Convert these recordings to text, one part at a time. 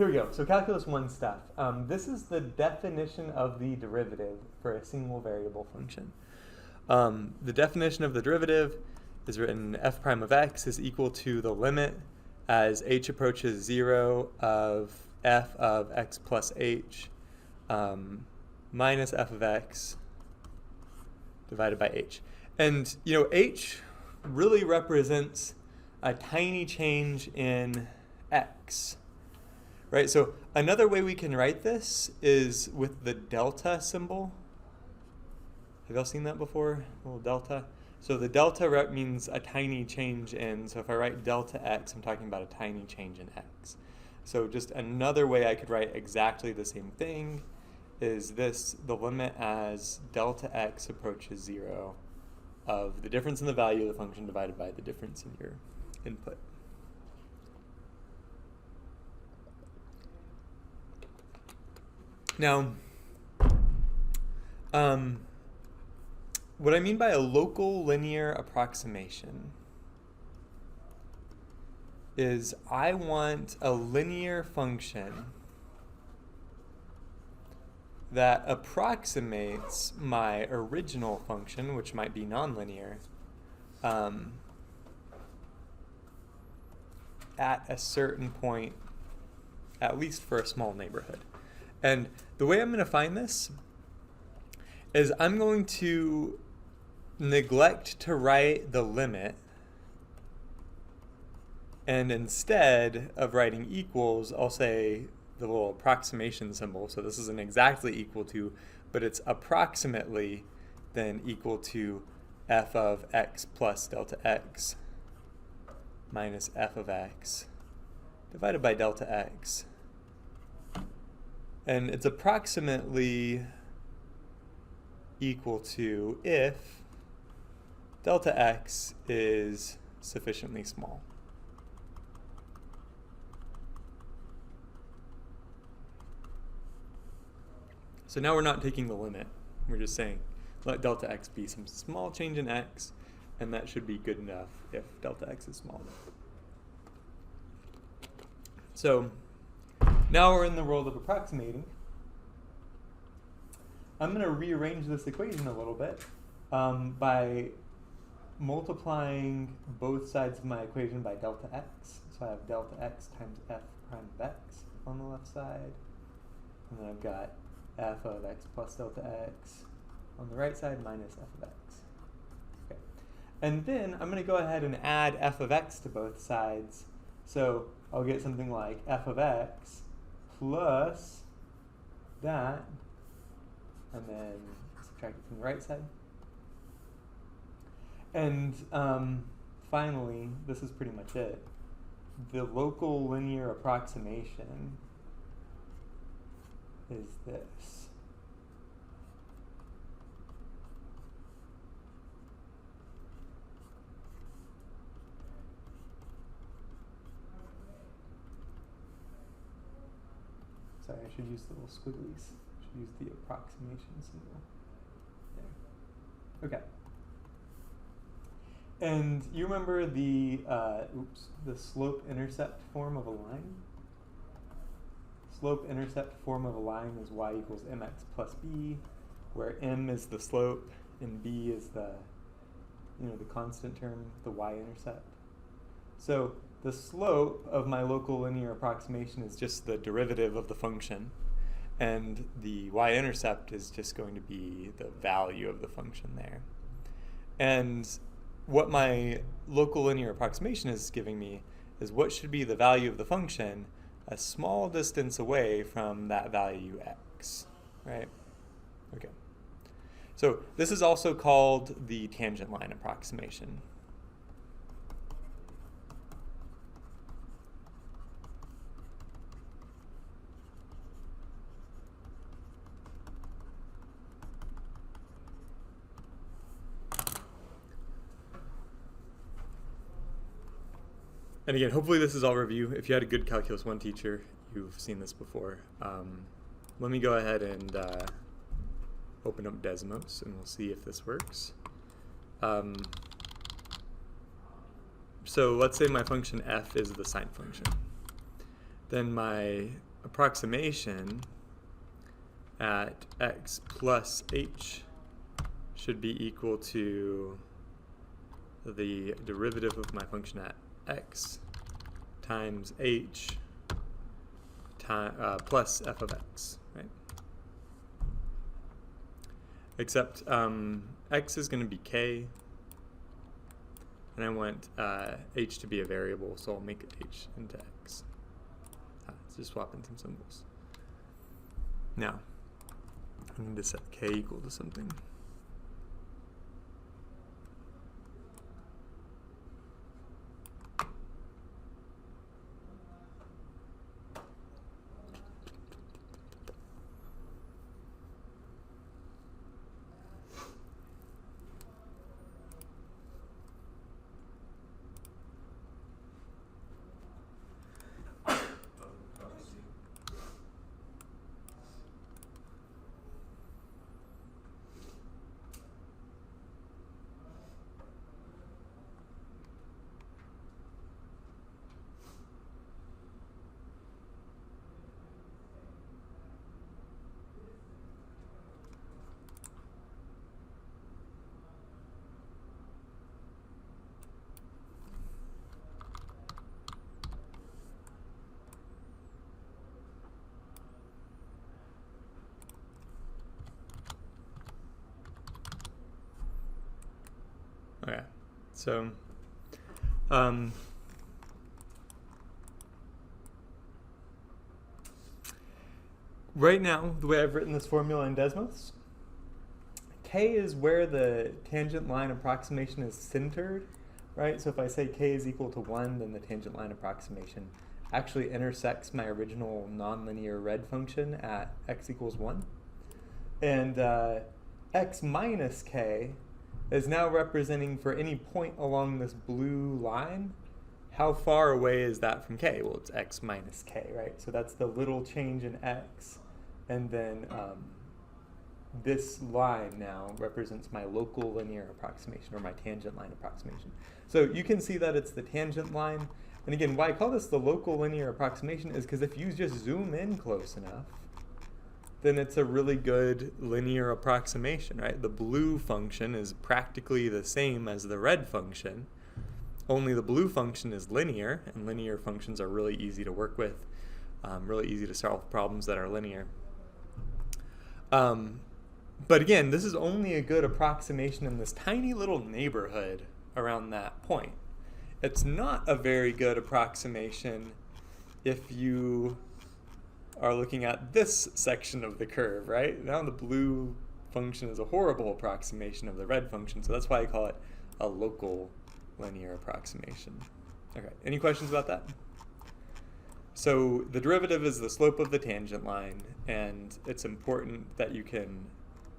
here we go. So calculus 1 stuff. This is the definition of the derivative for a single variable function. The definition of the derivative is written f prime of x is equal to the limit as h approaches 0 of f of x plus h minus f of x divided by h. And, you know, h really represents a tiny change in x, right? So another way we can write this is with the delta symbol. Have y'all seen that before? A little delta. So the delta means a tiny change in, so if I write delta x, I'm talking about a tiny change in x. So just another way I could write exactly the same thing is this, the limit as delta x approaches 0 of the difference in the value of the function divided by the difference in your input. Now, what I mean by a local linear approximation is I want a linear function that approximates my original function, which might be nonlinear, at a certain point, at least for a small neighborhood. And the way I'm going to find this is I'm going to neglect to write the limit, and instead of writing equals, I'll say the little approximation symbol. So this isn't exactly equal to, but it's approximately then equal to f of x plus delta x minus f of x divided by delta x. And it's approximately equal to if delta x is sufficiently small. So now we're not taking the limit. We're just saying let delta x be some small change in x, and that should be good enough if delta x is small enough. So now we're in the world of approximating. I'm going to rearrange this equation a little bit by multiplying both sides of my equation by delta x. So I have delta x times f prime of x on the left side, and then I've got f of x plus delta x on the right side minus f of x. Okay. And then I'm going to go ahead and add f of x to both sides. So I'll get something like f of x plus that, and then subtract it from the right side. And finally, this is pretty much it. The local linear approximation is this. Sorry, I should use the little squigglies. I should use the approximation symbol. There. Okay. And you remember the slope-intercept form of a line? Slope-intercept form of a line is y equals mx plus b, where m is the slope and b is the constant term, the y-intercept. So the slope of my local linear approximation is just the derivative of the function, and the y-intercept is just going to be the value of the function there. And what my local linear approximation is giving me is what should be the value of the function a small distance away from that value x, right? Okay. So this is also called the tangent line approximation. And again, hopefully this is all review. If you had a good Calculus 1 teacher, you've seen this before. Let me go ahead and open up Desmos, and we'll see if this works. So let's say my function f is the sine function. Then my approximation at x plus h should be equal to the derivative of my function at x times h plus f of x, right? Except x is going to be k, and I want h to be a variable, so I'll make h into x. Let's just swap in some symbols. Now, I need to set k equal to something. Okay, so right now, the way I've written this formula in Desmos, k is where the tangent line approximation is centered, right? So if I say k is equal to 1, then the tangent line approximation actually intersects my original nonlinear red function at x equals 1. And x minus k is now representing for any point along this blue line, how far away is that from k? Well, it's x minus k, right? So that's the little change in x. And then this line now represents my local linear approximation, or my tangent line approximation. So you can see that it's the tangent line. And again, why I call this the local linear approximation is because if you just zoom in close enough, then it's a really good linear approximation, right? The blue function is practically the same as the red function, only the blue function is linear, and linear functions are really easy to work with, really easy to solve problems that are linear. But again, this is only a good approximation in this tiny little neighborhood around that point. It's not a very good approximation if you are looking at this section of the curve, right? Now the blue function is a horrible approximation of the red function, so that's why I call it a local linear approximation. Okay, any questions about that? So the derivative is the slope of the tangent line, and it's important that you can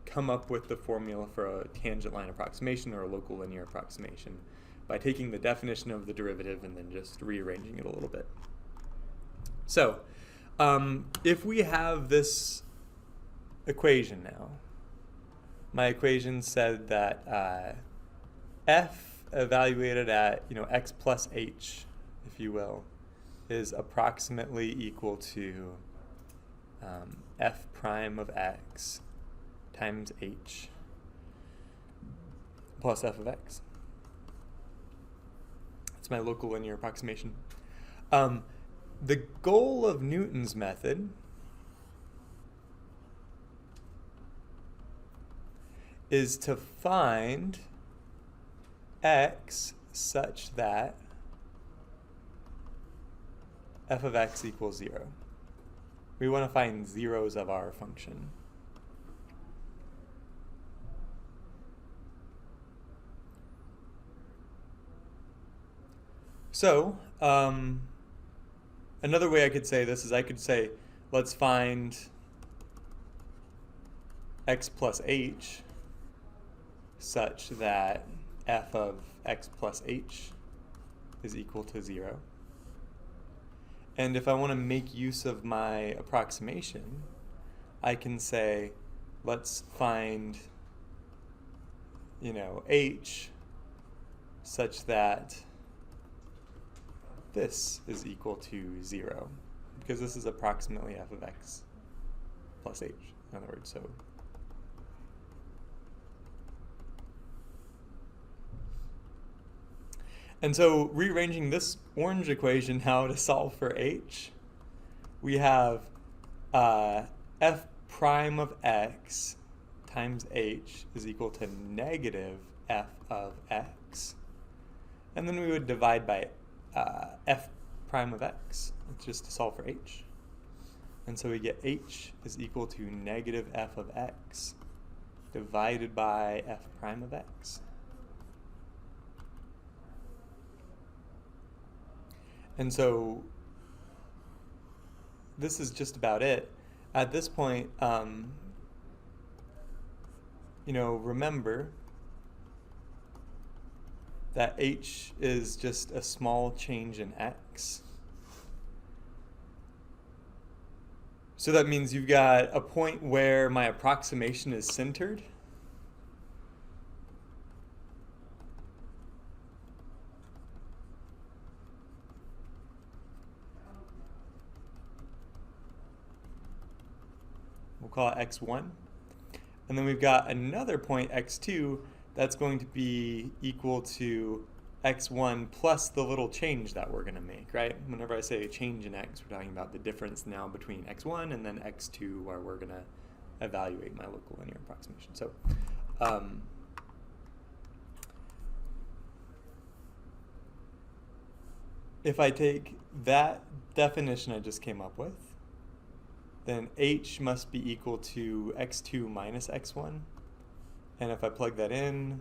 come up with the formula for a tangent line approximation or a local linear approximation by taking the definition of the derivative and then just rearranging it a little bit. So if we have this equation now, my equation said that f evaluated at x plus h, if you will, is approximately equal to f prime of x times h plus f of x. That's my local linear approximation. The goal of Newton's method is to find x such that f of x equals 0. We want to find zeros of our function. So, another way I could say this is I could say, let's find x plus h such that f of x plus h is equal to 0. And if I want to make use of my approximation, I can say, let's find, h such that this is equal to 0. because this is approximately f of x plus h, in other words. So and so rearranging this orange equation now to solve for h, we have f prime of x times h is equal to negative f of x. And then we would divide by f prime of x, just to solve for h. And so we get h is equal to negative f of x divided by f prime of x. And so this is just about it. At this point, remember that h is just a small change in x. So that means you've got a point where my approximation is centered. We'll call it x1. And then we've got another point, x2, that's going to be equal to x1 plus the little change that we're going to make, right? Whenever I say a change in x, we're talking about the difference now between x1 and then x2, where we're going to evaluate my local linear approximation. So if I take that definition I just came up with, then h must be equal to x2 minus x1. And if I plug that in,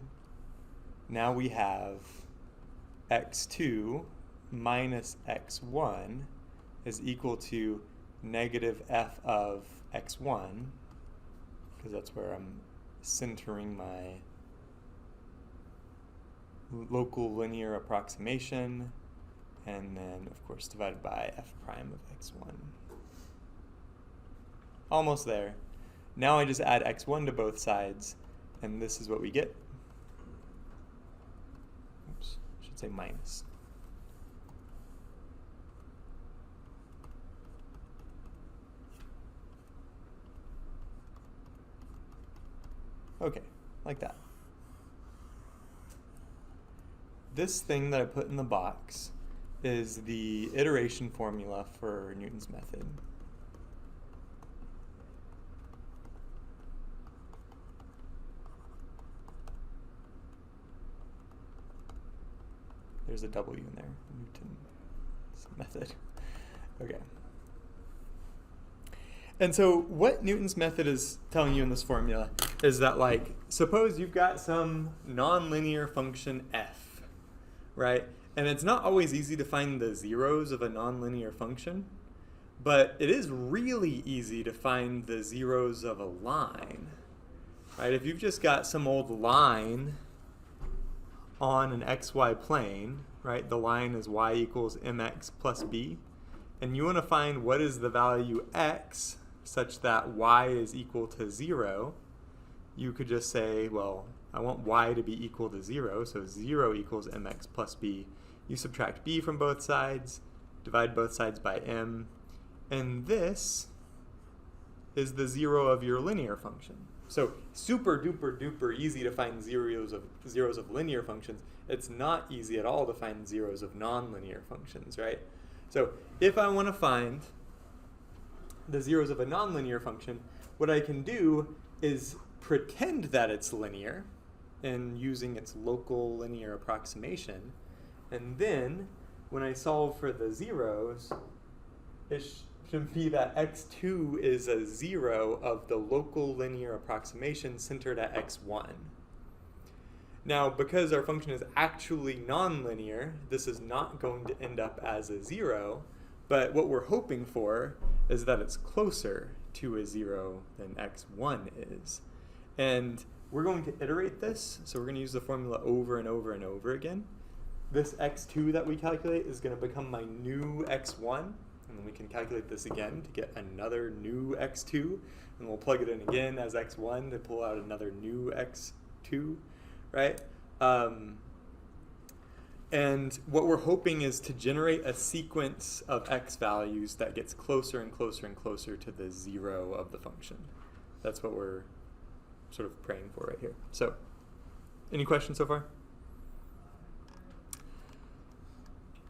now we have x2 minus x1 is equal to negative f of x1, because that's where I'm centering my local linear approximation, and then, of course, divided by f prime of x1. Almost there. Now I just add x1 to both sides, and this is what we get. Oops, I should say minus. Okay, like that. This thing that I put in the box is the iteration formula for Newton's method. There's a W in there, Newton's method. Okay. And so what Newton's method is telling you in this formula is that, like, suppose you've got some nonlinear function f, right? And it's not always easy to find the zeros of a nonlinear function, but it is really easy to find the zeros of a line, right? If you've just got some old line on an xy plane, right? The line is y equals mx plus b, and you want to find what is the value x such that y is equal to 0, you could just say, well, I want y to be equal to 0, so 0 equals mx plus b. You subtract b from both sides, divide both sides by m, and this is the 0 of your linear function. So super duper duper easy to find zeros of linear functions. It's not easy at all to find zeros of nonlinear functions, right? So if I want to find the zeros of a nonlinear function, what I can do is pretend that it's linear and using its local linear approximation. And then when I solve for the zeros, it should be that x2 is a 0 of the local linear approximation centered at x1. Now, because our function is actually nonlinear, this is not going to end up as a 0, but what we're hoping for is that it's closer to a 0 than x1 is. And we're going to iterate this, so we're going to use the formula over and over and over again. This x2 that we calculate is going to become my new x1, and then we can calculate this again to get another new x2, and we'll plug it in again as x1 to pull out another new x2, right? And what we're hoping is to generate a sequence of x values that gets closer and closer and closer to the 0 of the function. That's what we're sort of praying for right here. So, any questions so far?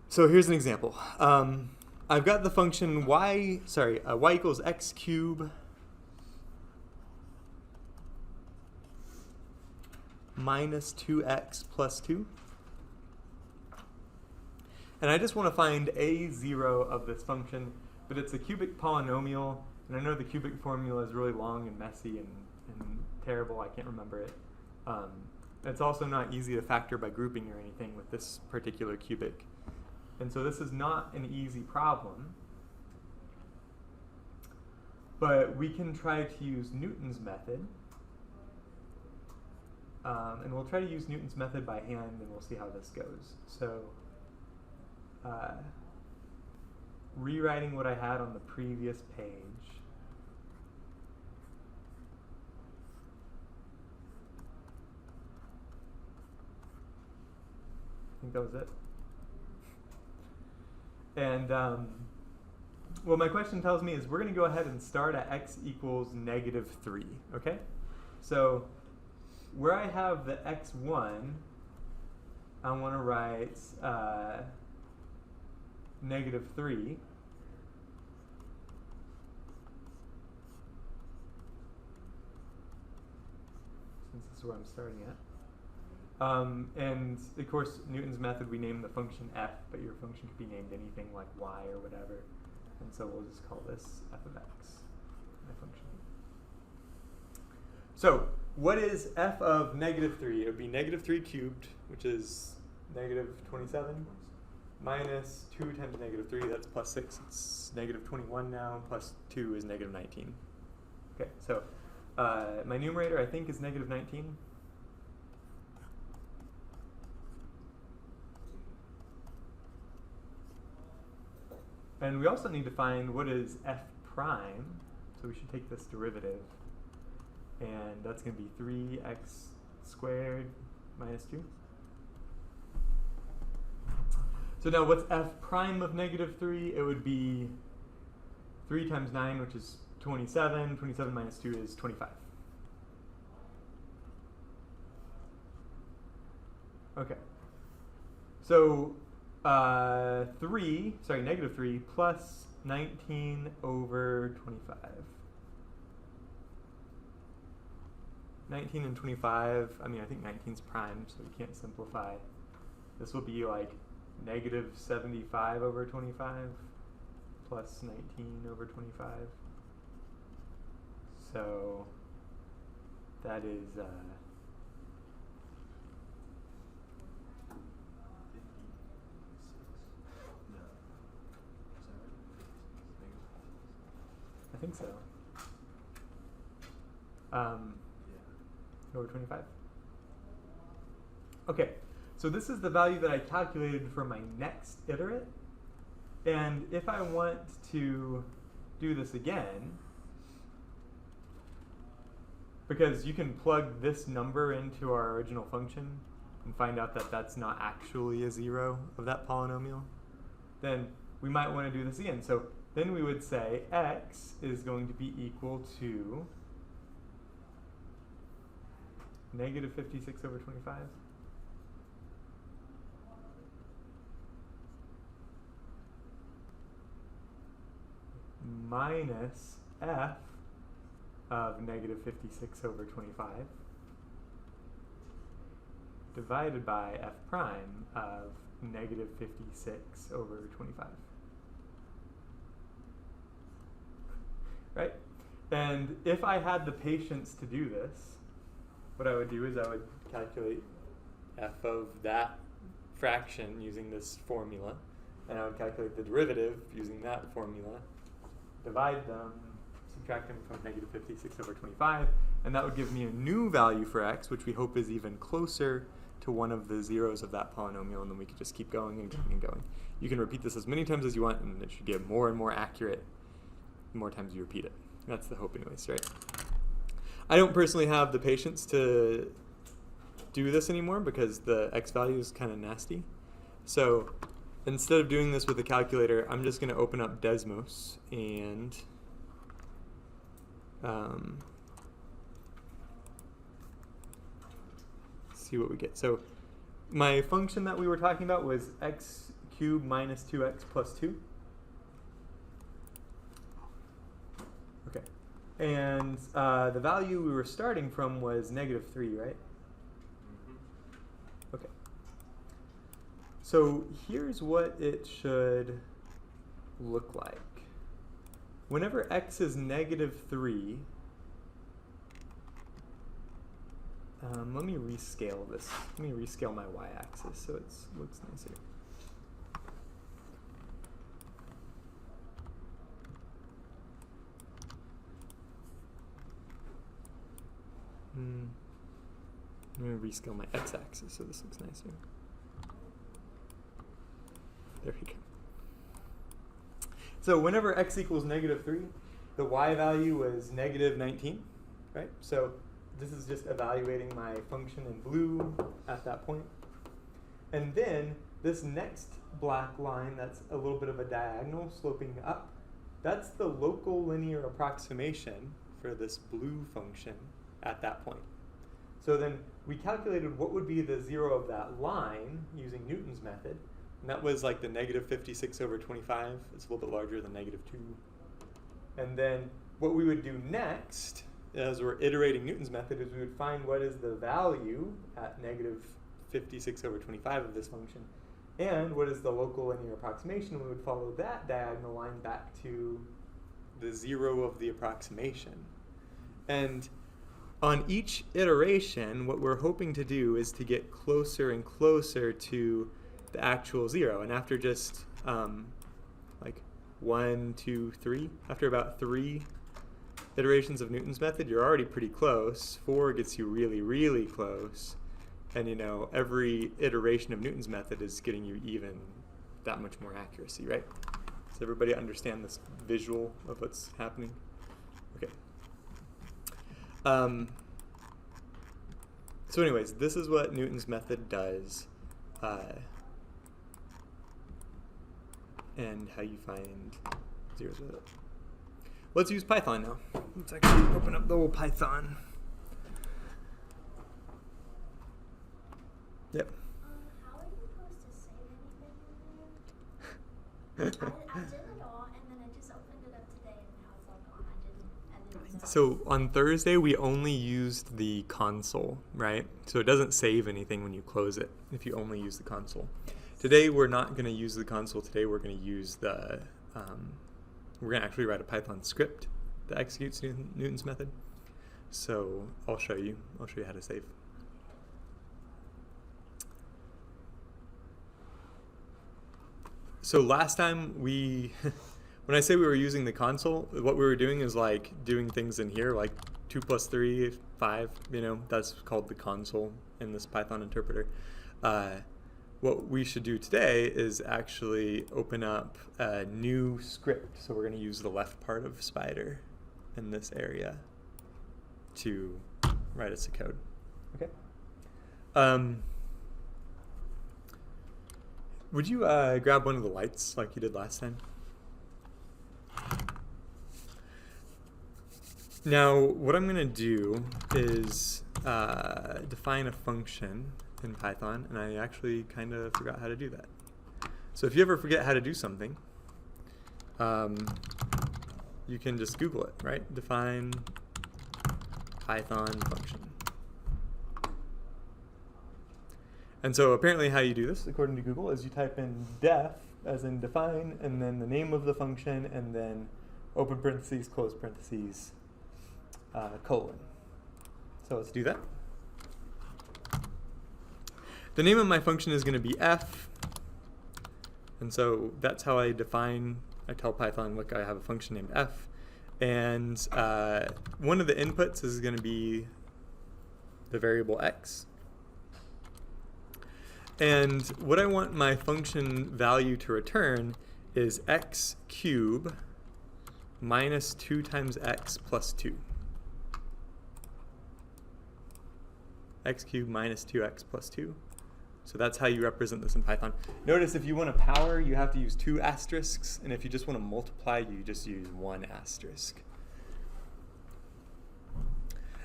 So here's an example. I've got the function y equals x cubed minus 2x plus 2. And I just want to find a0 of this function, but it's a cubic polynomial, and I know the cubic formula is really long and messy and terrible. I can't remember it. It's also not easy to factor by grouping or anything with this particular cubic. And so this is not an easy problem, but we can try to use Newton's method. And we'll try to use Newton's method by hand, and we'll see how this goes. So rewriting what I had on the previous page. I think that was it. And what my question tells me is we're going to go ahead and start at x equals -3, okay? So where I have the x1, I want to write -3. Since this is where I'm starting at. And of course, Newton's method, we name the function f, but your function could be named anything like y or whatever. And so we'll just call this f of x, my function. So what is f of -3? It would be -3 cubed, which is -27, minus 2 times -3, that's plus 6. It's -21 now, plus 2 is -19. Okay, so my numerator, I think, is -19. And we also need to find what is f prime, so we should take this derivative, and that's going to be 3x squared minus 2. So now what's f prime of -3? It would be 3 times 9, which is 27. 27 minus 2 is 25. Okay. So -3 plus 19 over 25. 19 and 25, I mean, I think 19's prime, so we can't simplify. This will be like -75 over 25 plus 19 over 25. So that is I think so. Over 25. Okay, so this is the value that I calculated for my next iterate. And if I want to do this again, because you can plug this number into our original function and find out that that's not actually a 0 of that polynomial, then we might want to do this again. So then we would say x is going to be equal to -56 over 25. Minus f of -56 over 25 divided by f prime of -56 over 25. Right? And if I had the patience to do this, what I would do is I would calculate f of that fraction using this formula, and I would calculate the derivative using that formula, divide them, subtract them from -56 over 25, and that would give me a new value for x, which we hope is even closer to one of the zeros of that polynomial, and then we could just keep going and going and going. You can repeat this as many times as you want, and it should get more and more accurate the more times you repeat it. That's the hope anyways, right? I don't personally have the patience to do this anymore because the x value is kind of nasty. So instead of doing this with a calculator, I'm just going to open up Desmos and see what we get. So my function that we were talking about was x cubed minus 2x plus 2. Okay. And the value we were starting from was negative 3, right? Okay. So here's what it should look like. Whenever x is negative 3, let me rescale this. Let me rescale my y-axis so it looks nicer. I'm going to rescale my x-axis so this looks nicer. There we go. So whenever x equals negative 3, the y value was negative 19, right? So this is just evaluating my function in blue at that point. And then this next black line that's a little bit of a diagonal sloping up, that's the local linear approximation for this blue function at that point. So then we calculated what would be the 0 of that line using Newton's method. And that was like the negative 56 over 25. It's a little bit larger than negative 2. And then what we would do next, as we're iterating Newton's method, is we would find what is the value at negative 56 over 25 of this function, and what is the local linear approximation. We would follow that diagonal line back to the 0 of the approximation. And on each iteration, what we're hoping to do is to get closer and closer to the actual 0. And after just like 1, 2, 3, after about 3 iterations of Newton's method, you're already pretty close. 4 gets you really, really close. And you know, every iteration of Newton's method is getting you even that much more accuracy, right? Does everybody understand this visual of what's happening? Okay. So anyways, this is what Newton's method does, and how you find zeros with it. Let's use Python now. Let's actually open up the old Python. Yep. How are you supposed to save anything? I did it all, and then I just opened it up today, and now it's all gone. I didn't So on Thursday, we only used the console, right? So it doesn't save anything when you close it if you only use the console. Today, we're not going to use the console. Today, we're going to use the, we're going to actually write a Python script that executes Newton's method. So I'll show you how to save. So last time when I say we were using the console, what we were doing is like doing things in here, like 2 plus 3, 5, that's called the console in this Python interpreter. What we should do today is actually open up a new script. So we're going to use the left part of Spider in this area to write us a code. Okay. Would you grab one of the lights like you did last time? Now, what I'm going to do is define a function in Python, and I actually kind of forgot how to do that. So if you ever forget how to do something, you can just Google it, right? Define Python function. And so apparently how you do this, according to Google, is you type in def, as in define, and then the name of the function, and then open parentheses, close parentheses, colon. So let's do that. The name of my function is going to be f, and so that's how I tell Python, look, I have a function named f, and one of the inputs is going to be the variable x. And what I want my function value to return is x cubed minus 2 times x plus 2. X cubed minus 2x plus 2. So that's how you represent this in Python. Notice if you want to power, you have to use 2 asterisks, and if you just want to multiply, you just use 1 asterisk.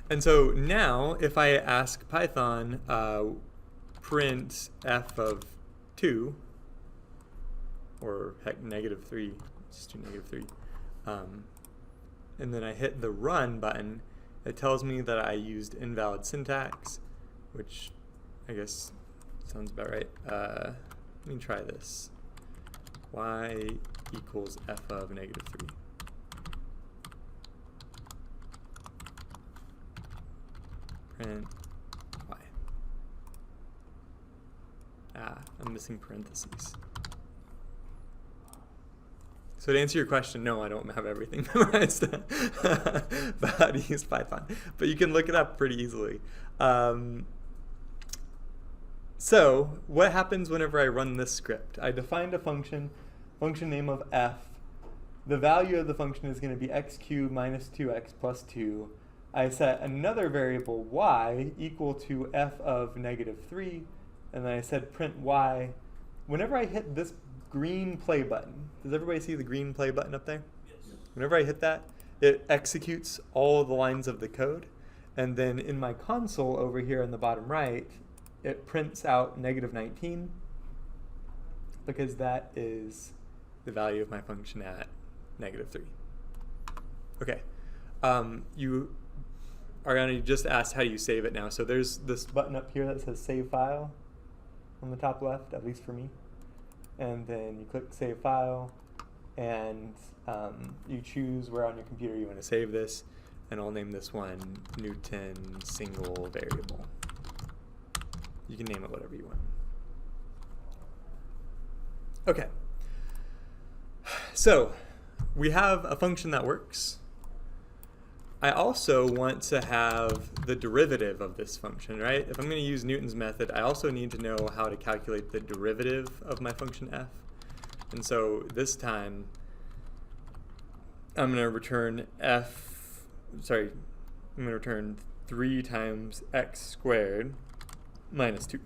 And so now, if I ask Python, print f of 2, or heck, -3, just do -3, and then I hit the run button, it tells me that I used invalid syntax, which I guess sounds about right. Let me try this. Y equals f of -3. Print y. I'm missing parentheses. So to answer your question, no, I don't have everything memorized about how to use Python, but you can look it up pretty easily. So what happens whenever I run this script? I defined a function name of f. The value of the function is going to be x cubed minus 2x plus 2. I set another variable y equal to f of -3, and then I said print y. Whenever I hit this green play button, does everybody see the green play button up there? Yes. Whenever I hit that, it executes all the lines of the code, and then in my console over here in the bottom right, it prints out -19, because that is the value of my function at -3. Okay, Ariana, you just asked how you save it now. So there's this button up here that says Save File on the top left, at least for me. And then you click Save File, and you choose where on your computer you want to save this. And I'll name this one Newton single variable. You can name it whatever you want. Okay. So we have a function that works. I also want to have the derivative of this function, right? If I'm going to use Newton's method, I also need to know how to calculate the derivative of my function f. And so this time, I'm going to return I'm going to return 3 times x squared minus 2.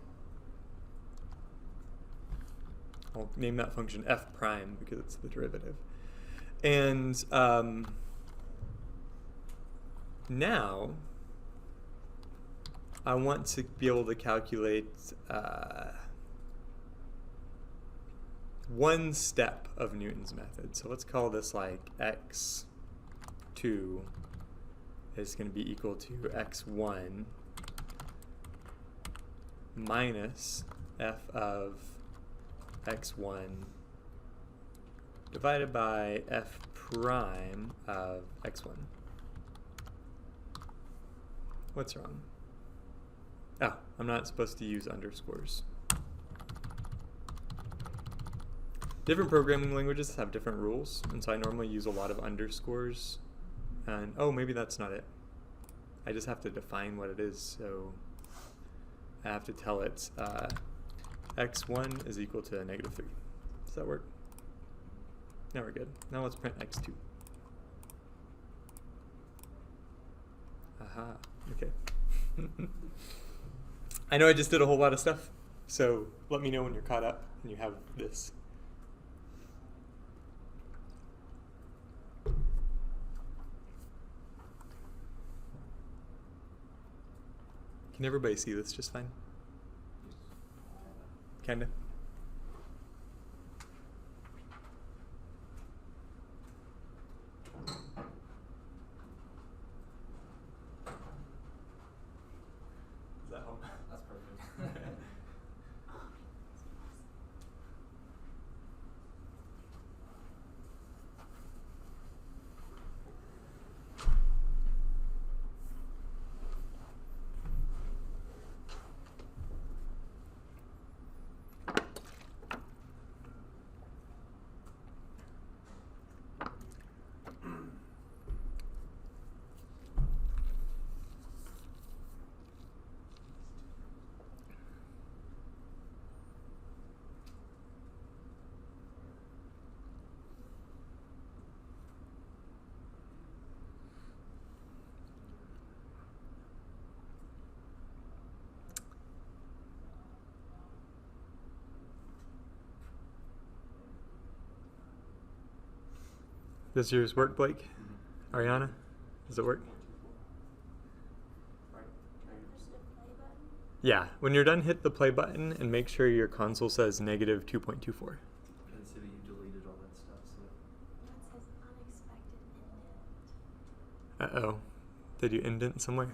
I'll name that function f prime because it's the derivative. And now I want to be able to calculate one step of Newton's method. So let's call this like x2 is going to be equal to x1 minus f of x1 divided by f prime of x1. What's wrong? Oh, I'm not supposed to use underscores. Different programming languages have different rules, and so I normally use a lot of underscores. And oh, maybe that's not it. I just have to define what it is, so I have to tell it x1 is equal to -3. Does that work? Now we're good. Now let's print x2. Aha, okay. I know I just did a whole lot of stuff, so let me know when you're caught up and you have this. Can everybody see this just fine? Kinda? Does that help? That's perfect. Does yours work, Blake? Mm-hmm. Ariana? Does it work? Right. Push the play button. Yeah. When you're done, hit the play button and make sure your console says negative 2.24. And so you deleted all that stuff. So That says unexpected indent. Uh-oh. Did you indent somewhere?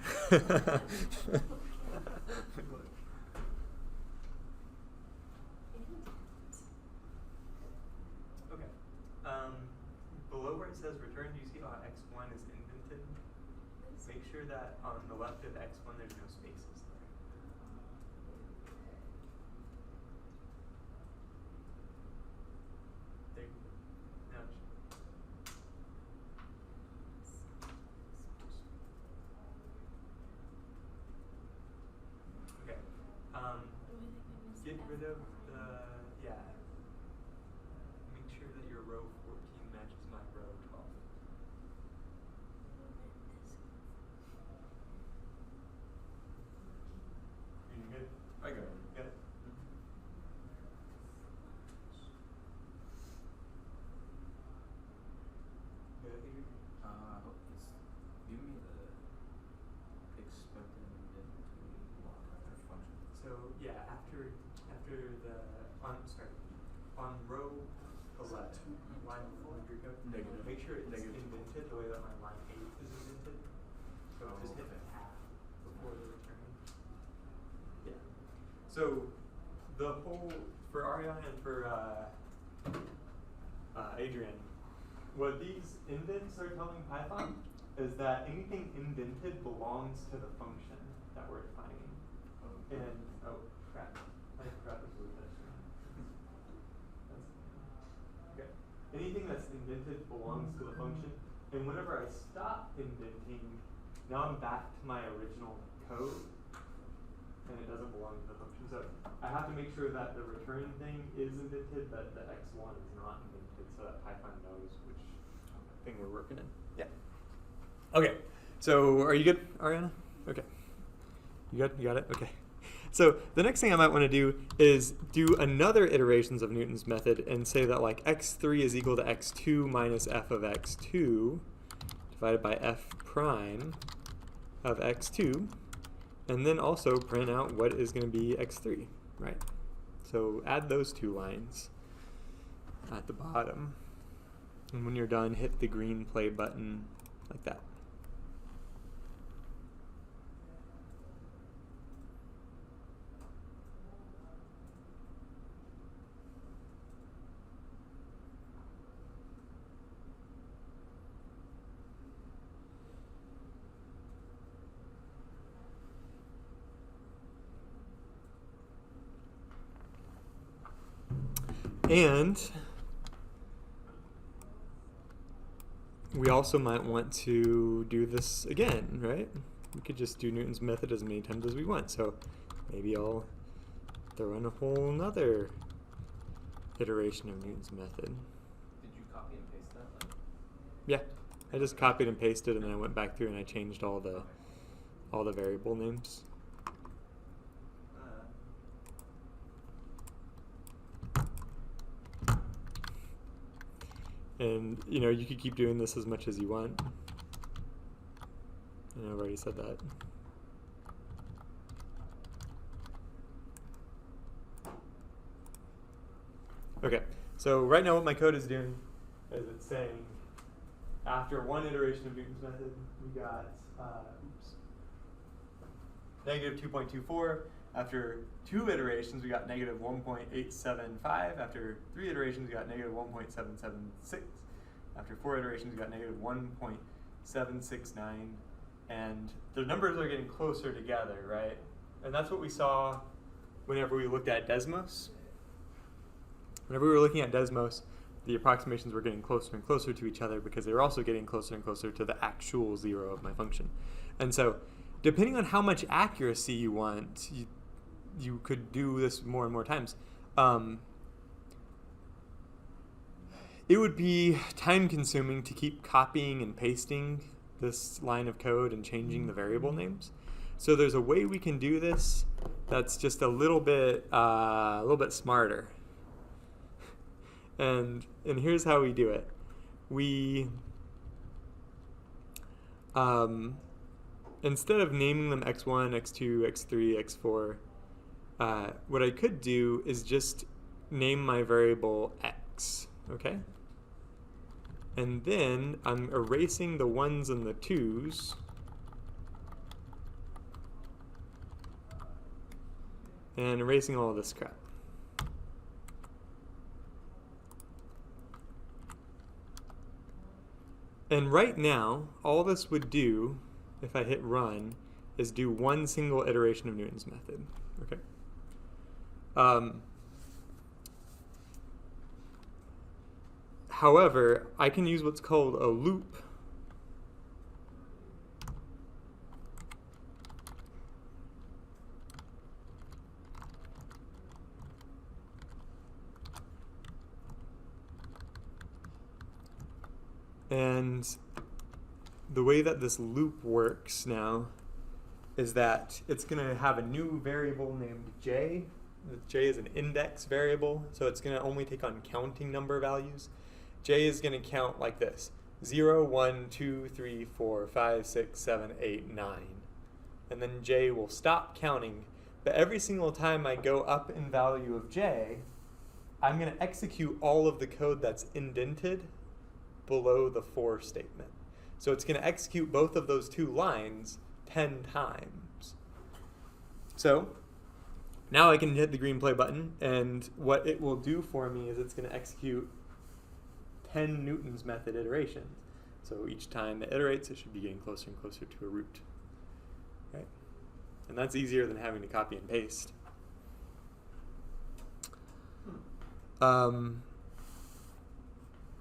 Okay. Below where it says return, do you see how x1 is indented? Make sure that on the left of x1 there's no spaces there. There you go. Now it should- Okay. Get rid of the, yeah. Make sure that your row 14 matches my row 12. You good? I got it. Good. Good. Give me the expected indent to block their function. So yeah, after the on row 11, line 100 code, Negative. make sure it's Negative. indented the way that my line 8 is indented. So Oh, just hit the okay. tab before the return. Yeah. So the whole for Ariana and for Adrian, what these indents are telling Python is that anything indented belongs to the function that we're defining. And oh crap, I forgot to move that. Okay. Anything that's indented belongs to the function, and whenever I stop indenting, now I'm back to my original code, and it doesn't belong to the function. So I have to make sure that the return thing is indented, but the x1 is not indented, so that Python knows which thing we're working in. Yeah. Okay. So are you good, Ariana? Okay. You good? You got it? Okay. So the next thing I might want to do is do another iterations of Newton's method and say that like x3 is equal to x2 minus f of x2 divided by f prime of x2, and then also print out what is going to be x3, right? So add those two lines at the bottom. And when you're done, hit the green play button like that. And we also might want to do this again, right? We could just do Newton's method as many times as we want. So maybe I'll throw in a whole nother iteration of Newton's method. Did you copy and paste that? Like, Yeah, I just copied and pasted, and then I went back through and I changed all the variable names. And you know, you could keep doing this as much as you want. And I've already said that. Okay, so right now what my code is doing is it's saying after one iteration of Newton's method, we got negative 2.24. After two iterations, we got negative 1.875. After three iterations, we got negative 1.776. After four iterations, we got negative 1.769. And the numbers are getting closer together, right? And that's what we saw whenever we looked at Desmos. Whenever we were looking at Desmos, the approximations were getting closer and closer to each other because they were also getting closer and closer to the actual zero of my function. And so, depending on how much accuracy you want, you could do this more and more times. It would be time consuming to keep copying and pasting this line of code and changing the variable names. So there's a way we can do this that's just a little bit smarter. And here's how we do it. we, instead of naming them x1, x2, x3, x4, what I could do is just name my variable x, okay? And then I'm erasing the 1s and the 2s. And erasing all of this crap. And right now, all this would do, if I hit run, is do one single iteration of Newton's method. Okay. However, I can use what's called a loop. And the way that this loop works now is that it's going to have a new variable named j. J is an index variable, so it's going to only take on counting number values. J is going to count like this: 0, 1, 2, 3, 4, 5, 6, 7, 8, 9. And then j will stop counting. But every single time I go up in value of j, I'm going to execute all of the code that's indented below the for statement. So it's going to execute both of those two lines 10 times. So now I can hit the green play button, and what it will do for me is it's going to execute 10 Newton's method iterations. So each time it iterates, it should be getting closer and closer to a root. Right? And that's easier than having to copy and paste.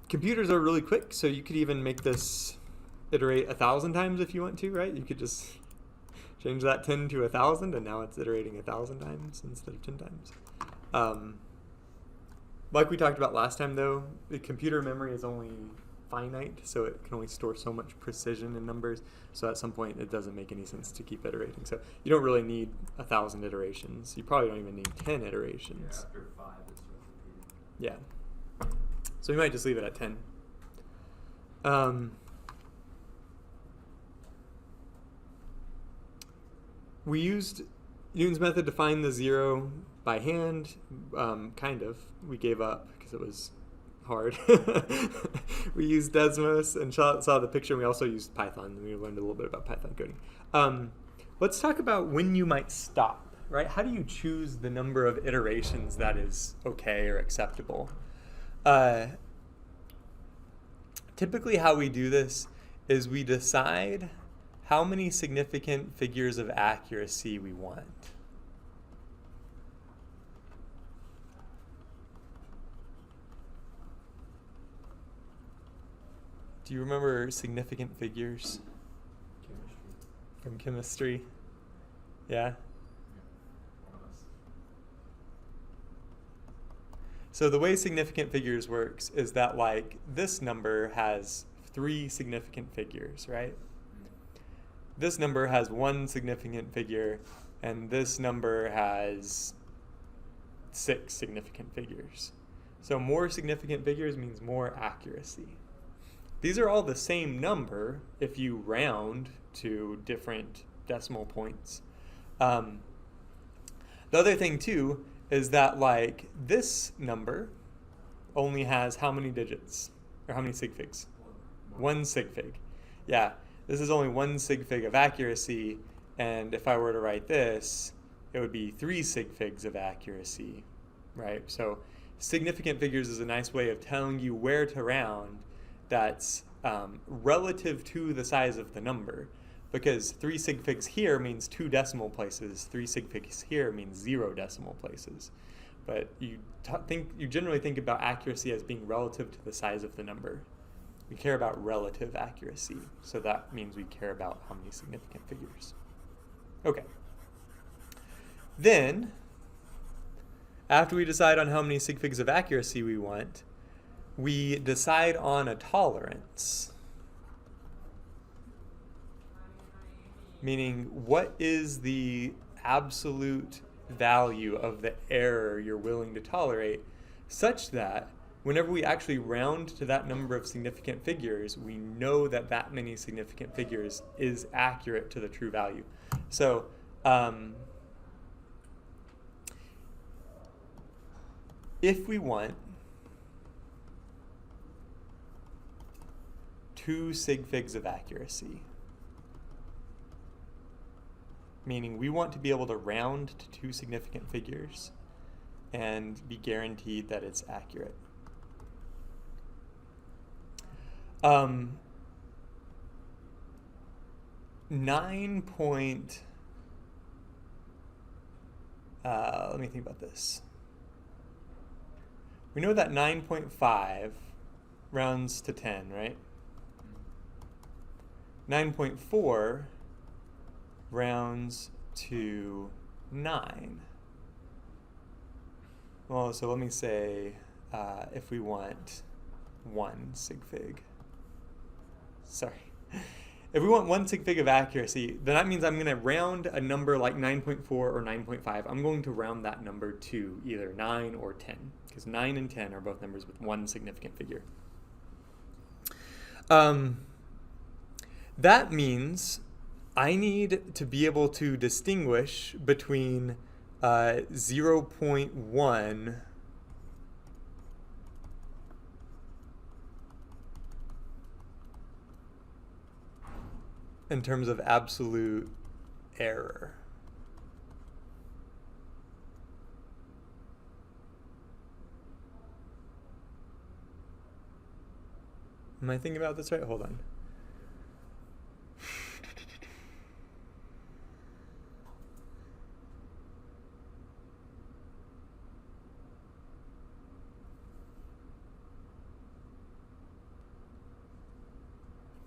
Computers are really quick, so you could even make this iterate 1,000 times if you want to, right? You could just change that 10 to 1,000, and now it's iterating 1,000 times instead of 10 times. Like we talked about last time, though, the computer memory is only finite, so it can only store so much precision in numbers. So at some point, it doesn't make any sense to keep iterating. So you don't really need 1,000 iterations. You probably don't even need 10 iterations. Yeah, after 5, it's replicated. Yeah. So we might just leave it at 10. We used Newton's method to find the 0 by hand, kind of. We gave up because it was hard. We used Desmos and saw the picture, and we also used Python. We learned a little bit about Python coding. Let's talk about when you might stop, right? How do you choose the number of iterations that is okay or acceptable? Typically how we do this is we decide how many significant figures of accuracy we want. Do you remember significant figures Chemistry. from chemistry? Yeah? Yeah. Almost. So the way significant figures works is that, like, this number has 3 significant figures, right? This number has 1 significant figure, and this number has 6 significant figures. So more significant figures means more accuracy. These are all the same number if you round to different decimal points. The other thing, too, is that, like, this number only has how many digits? Or how many sig figs? 1 sig fig. Yeah, this is only 1 sig fig of accuracy, and if I were to write this, it would be 3 sig figs of accuracy, right? So significant figures is a nice way of telling you where to round that's relative to the size of the number. Because 3 sig figs here means 2 decimal places, 3 sig figs here means 0 decimal places. But you generally think about accuracy as being relative to the size of the number. We care about relative accuracy, so that means we care about how many significant figures. Okay. Then, after we decide on how many sig figs of accuracy we want, we decide on a tolerance. Meaning, what is the absolute value of the error you're willing to tolerate, such that whenever we actually round to that number of significant figures, we know that that many significant figures is accurate to the true value. So if we want 2 sig figs of accuracy, meaning we want to be able to round to 2 significant figures and be guaranteed that it's accurate. 9 point, let me think about this. We know that 9.5 rounds to 10, right? 9.4 rounds to 9. Well, so let me say if we want 1 sig fig. Sorry. If we want 1 sig fig of accuracy, then that means I'm going to round a number like 9.4 or 9.5. I'm going to round that number to either 9 or 10, because 9 and 10 are both numbers with 1 significant figure. That means I need to be able to distinguish between 0.1 in terms of absolute error. Am I thinking about this right? Hold on.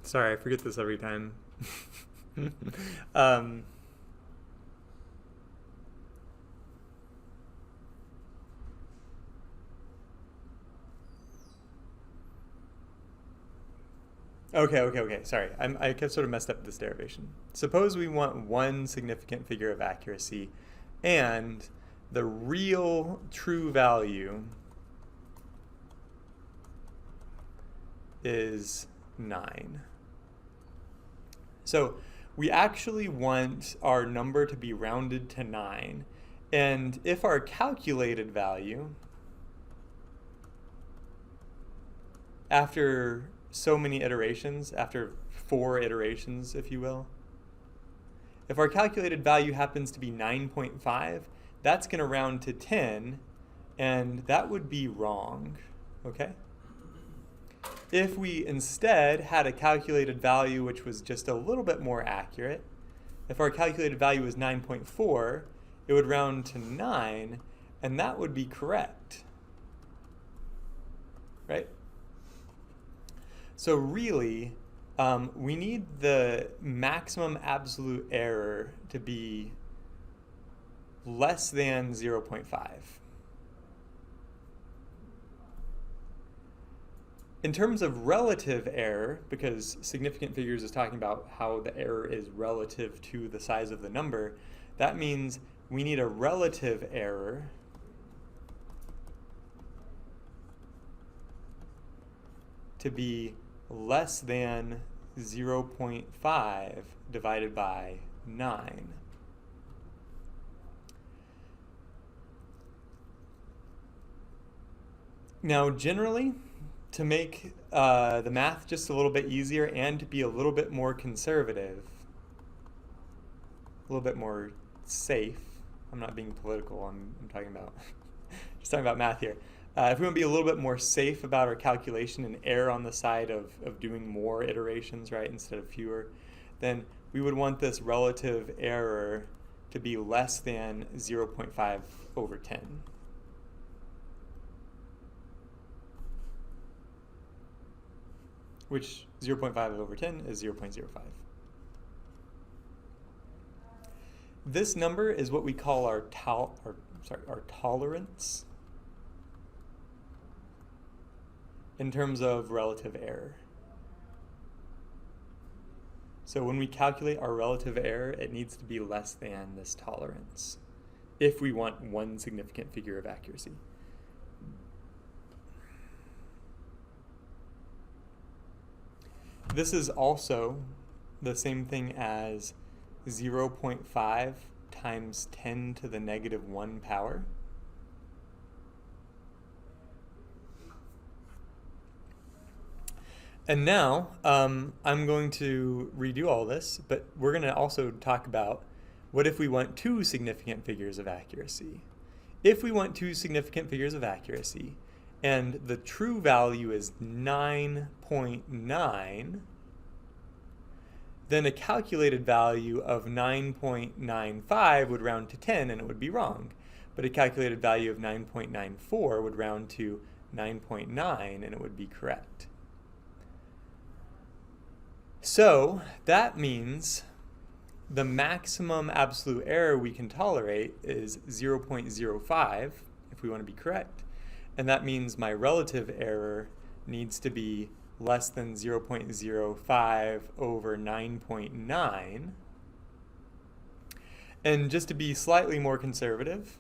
Sorry, I forget this every time. Okay. Sorry, I kept sort of messed up this derivation. Suppose we want 1 significant figure of accuracy, and the real true value is 9. So we actually want our number to be rounded to 9. And if our calculated value, after so many iterations, after 4 iterations, if you will, if our calculated value happens to be 9.5, that's going to round to 10, and that would be wrong, okay? If we instead had a calculated value which was just a little bit more accurate, if our calculated value was 9.4, it would round to 9, and that would be correct, right? So really, we need the maximum absolute error to be less than 0.5. In terms of relative error, because significant figures is talking about how the error is relative to the size of the number, that means we need a relative error to be less than 0.5 divided by 9. Now, generally, to make the math just a little bit easier and to be a little bit more conservative, a little bit more safe, I'm not being political, I'm talking about just talking about math here. If we want to be a little bit more safe about our calculation and err on the side of doing more iterations, right, instead of fewer, then we would want this relative error to be less than 0.5 over 10. Which 0.5 over 10 is 0.05. This number is what we call our tolerance in terms of relative error. So when we calculate our relative error, it needs to be less than this tolerance if we want 1 significant figure of accuracy. this is also the same thing as 0.5 times 10 to the negative 1 power. And now I'm going to redo all this, but we're going to also talk about what if we want two significant figures of accuracy. If we want two significant figures of accuracy, and the true value is 9.9, then a calculated value of 9.95 would round to 10 and it would be wrong. But a calculated value of 9.94 would round to 9.9 and it would be correct. So that means the maximum absolute error we can tolerate is 0.05 if we want to be correct. And that means my relative error needs to be less than 0.05 over 9.9. And just to be slightly more conservative,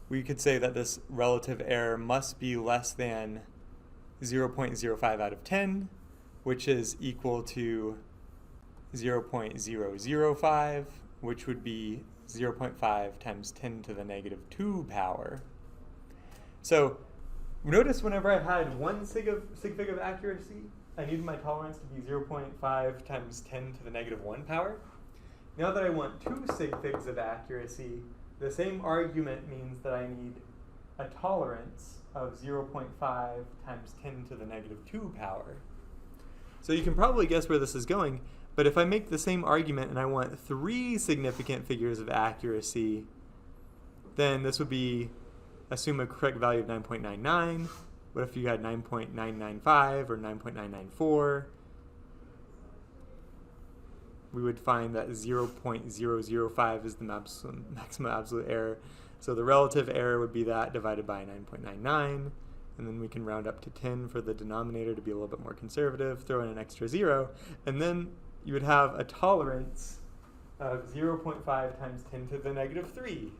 we could say that this relative error must be less than 0.05 out of 10, which is equal to 0.005, which would be 0.5 times 10 to the negative 2 power. So notice whenever I had one sig fig of accuracy, I needed my tolerance to be 0.5 times 10 to the negative 1 power. Now that I want two sig figs of accuracy, the same argument means that I need a tolerance of 0.5 times 10 to the negative 2 power. So you can probably guess where this is going, but if I make the same argument and I want three significant figures of accuracy, then this would be, assume a correct value of 9.99. What if you had 9.995 or 9.994? We would find that 0.005 is the maximum absolute error. So the relative error would be that divided by 9.99. And then we can round up to 10 for the denominator to be a little bit more conservative, throw in an extra 0, and then you would have a tolerance of 0.5 times 10 to the negative 3.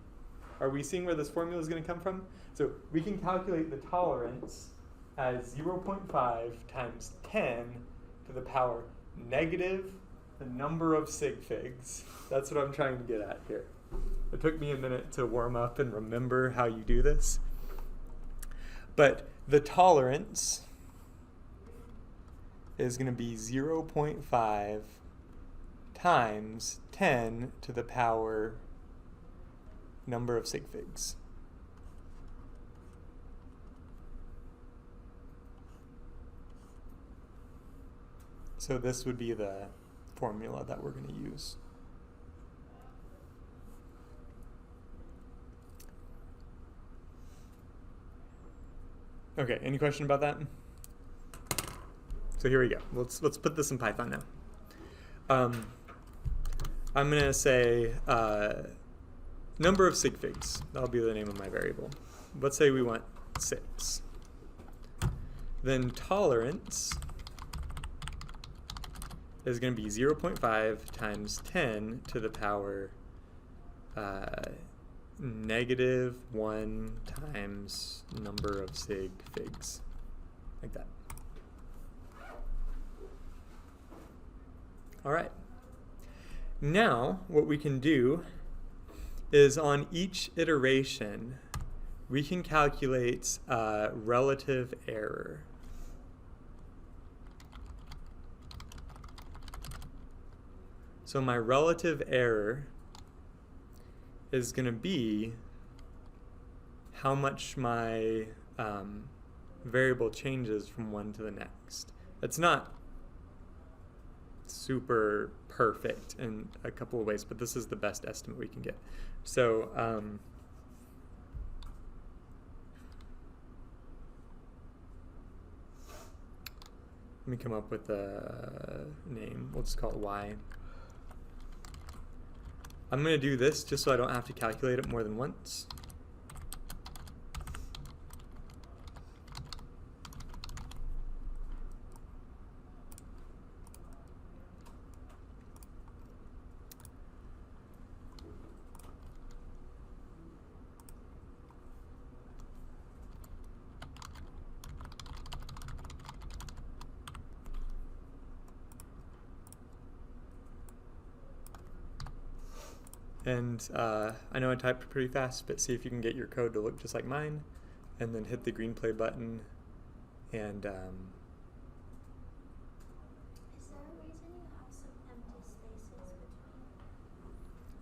Are we seeing where this formula is going to come from? So we can calculate the tolerance as 0.5 times 10 to the power negative the number of sig figs. That's what I'm trying to get at here. It took me a minute to warm up and remember how you do this. But the tolerance is going to be 0.5 times 10 to the power number of sig figs. So this would be the formula that we're going to use. Okay, any question about that? So here we go. Let's put this in Python now. I'm going to say number of sig figs. That'll be the name of my variable. Let's say we want 6. Then tolerance is going to be 0.5 times 10 to the power negative 1 times number of sig figs, like that. All right. Now, what we can do is on each iteration, we can calculate relative error. So my relative error is going to be how much my variable changes from one to the next. It's not super perfect in a couple of ways, but this is the best estimate we can get. So let me come up with a name. We'll just call it Y. I'm going to do this just so I don't have to calculate it more than once. And I know I typed pretty fast, but see if you can get your code to look just like mine, and then hit the green play button. And Is there a reason you have some empty spaces between?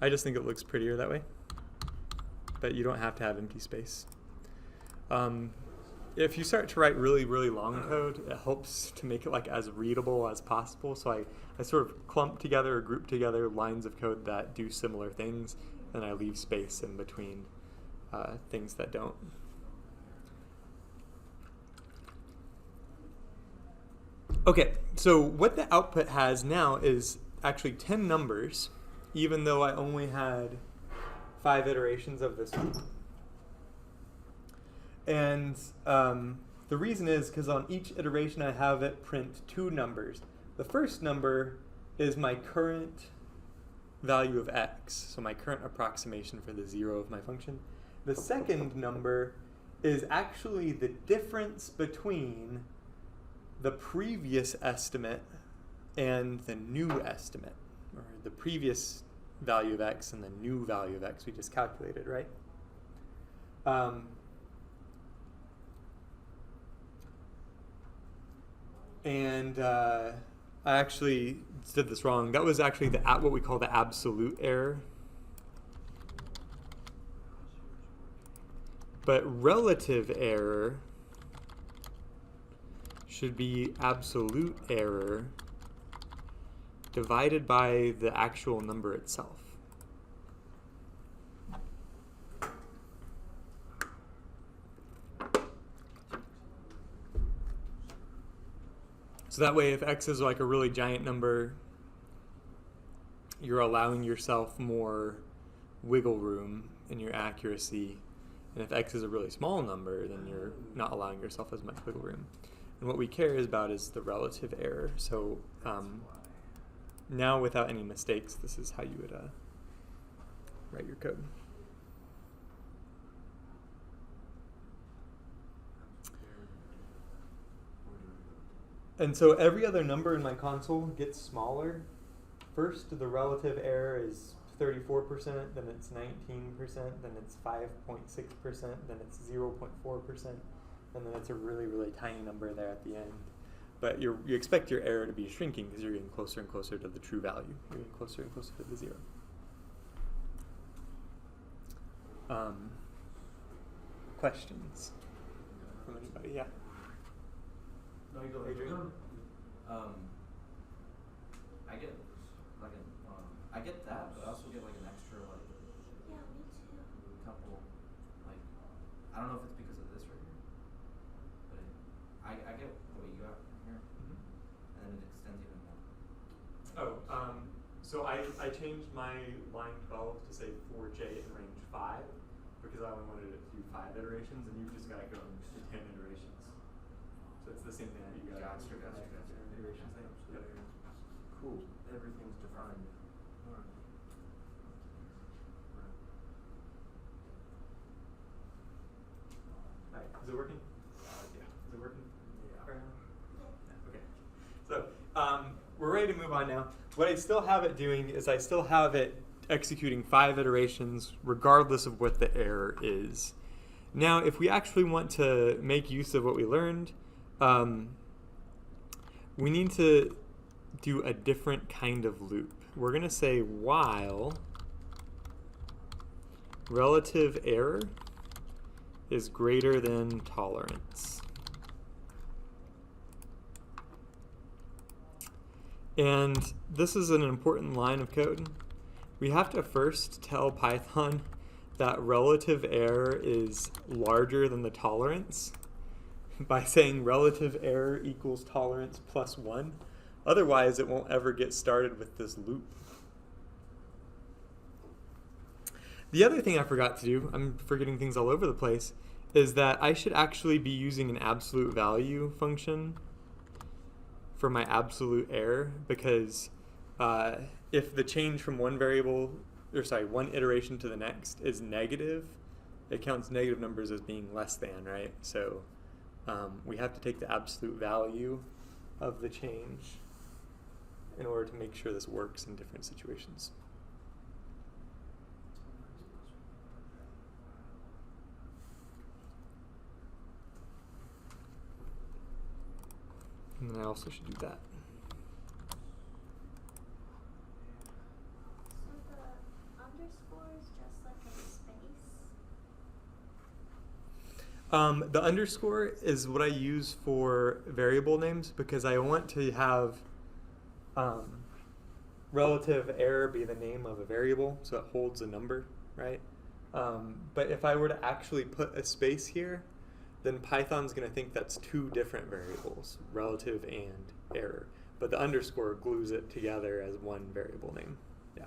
I just think it looks prettier that way. But you don't have to have empty space. If you start to write really, really long code, it helps to make it like as readable as possible. So I sort of clump together or group together lines of code that do similar things, and I leave space in between things that don't. Okay, so what the output has now is actually 10 numbers, even though I only had 5 iterations of this loop. And the reason is because on each iteration I have it print 2 numbers. The first number is my current value of x, so my current approximation for the 0 of my function. The second number is actually the difference between the previous estimate and the new estimate, or the previous value of x and the new value of x we just calculated, right? I actually did this wrong. That was actually what we call the absolute error. But relative error should be absolute error divided by the actual number itself. So that way, if x is like a really giant number, you're allowing yourself more wiggle room in your accuracy. And if x is a really small number, then you're not allowing yourself as much wiggle room. And what we care about is the relative error. So now, without any mistakes, this is how you would write your code. And so every other number in my console gets smaller. First, the relative error is 34%, then it's 19%, then it's 5.6%, then it's 0.4%, and then it's a really, really tiny number there at the end. But you expect your error to be shrinking because you're getting closer and closer to the true value. You're getting closer and closer to the 0. Questions from anybody? Yeah. No, you go, Adrian? I get like I get that, but I also get like an extra like Yeah, me too. couple like I don't know if it's because of this right here, but I get what you got here, and then it extends even more. So I changed my line 12 to say 4j in range 5 because I only wanted it to do 5 iterations, and you've just got to go to 10 iterations. So it's the same thing that you got. Gotcha. Iterations thing. Yep. Cool. Everything's defined. Right. Is it working? Yeah. Is it working? Yeah. Okay. So we're ready to move on now. What I still have it doing is I still have it executing 5 iterations regardless of what the error is. Now, if we actually want to make use of what we learned, we need to do a different kind of loop. We're going to say while relative error is greater than tolerance. And this is an important line of code. We have to first tell Python that relative error is larger than the tolerance by saying relative error equals tolerance plus 1. Otherwise, it won't ever get started with this loop. The other thing I forgot to do, I'm forgetting things all over the place, is that I should actually be using an absolute value function for my absolute error, because if the change from one iteration to the next is negative, it counts negative numbers as being less than, right? So we have to take the absolute value of the change in order to make sure this works in different situations. And then I also should do that. So the underscore is just like a space. The underscore is what I use for variable names because I want to have relative error be the name of a variable, so it holds a number, right? But if I were to actually put a space here, then Python's going to think that's two different variables, relative and error. But the underscore glues it together as one variable name. Yeah.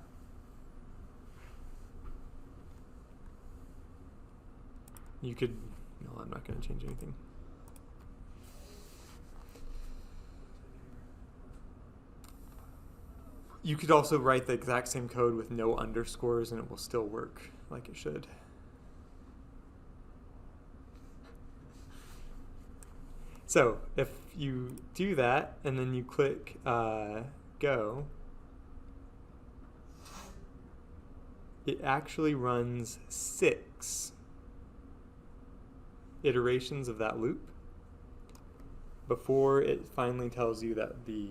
You could, no, I'm not going to change anything. You could also write the exact same code with no underscores and it will still work like it should. So if you do that and then you click go, it actually runs 6 iterations of that loop before it finally tells you that the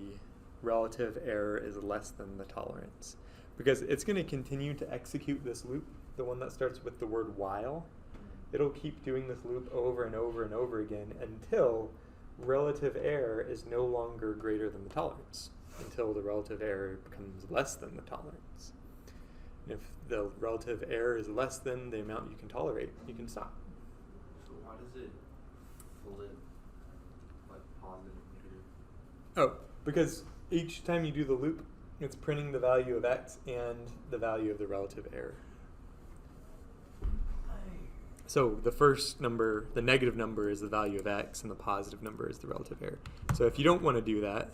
relative error is less than the tolerance. Because it's going to continue to execute this loop, the one that starts with the word while. It'll keep doing this loop over and over and over again until relative error is no longer greater than the tolerance, until the relative error becomes less than the tolerance. And if the relative error is less than the amount you can tolerate, you can stop. So why does it hold it like positive, negative? Oh, because each time you do the loop, it's printing the value of x and the value of the relative error. So the first number, the negative number, is the value of x, and the positive number is the relative error. So if you don't want to do that,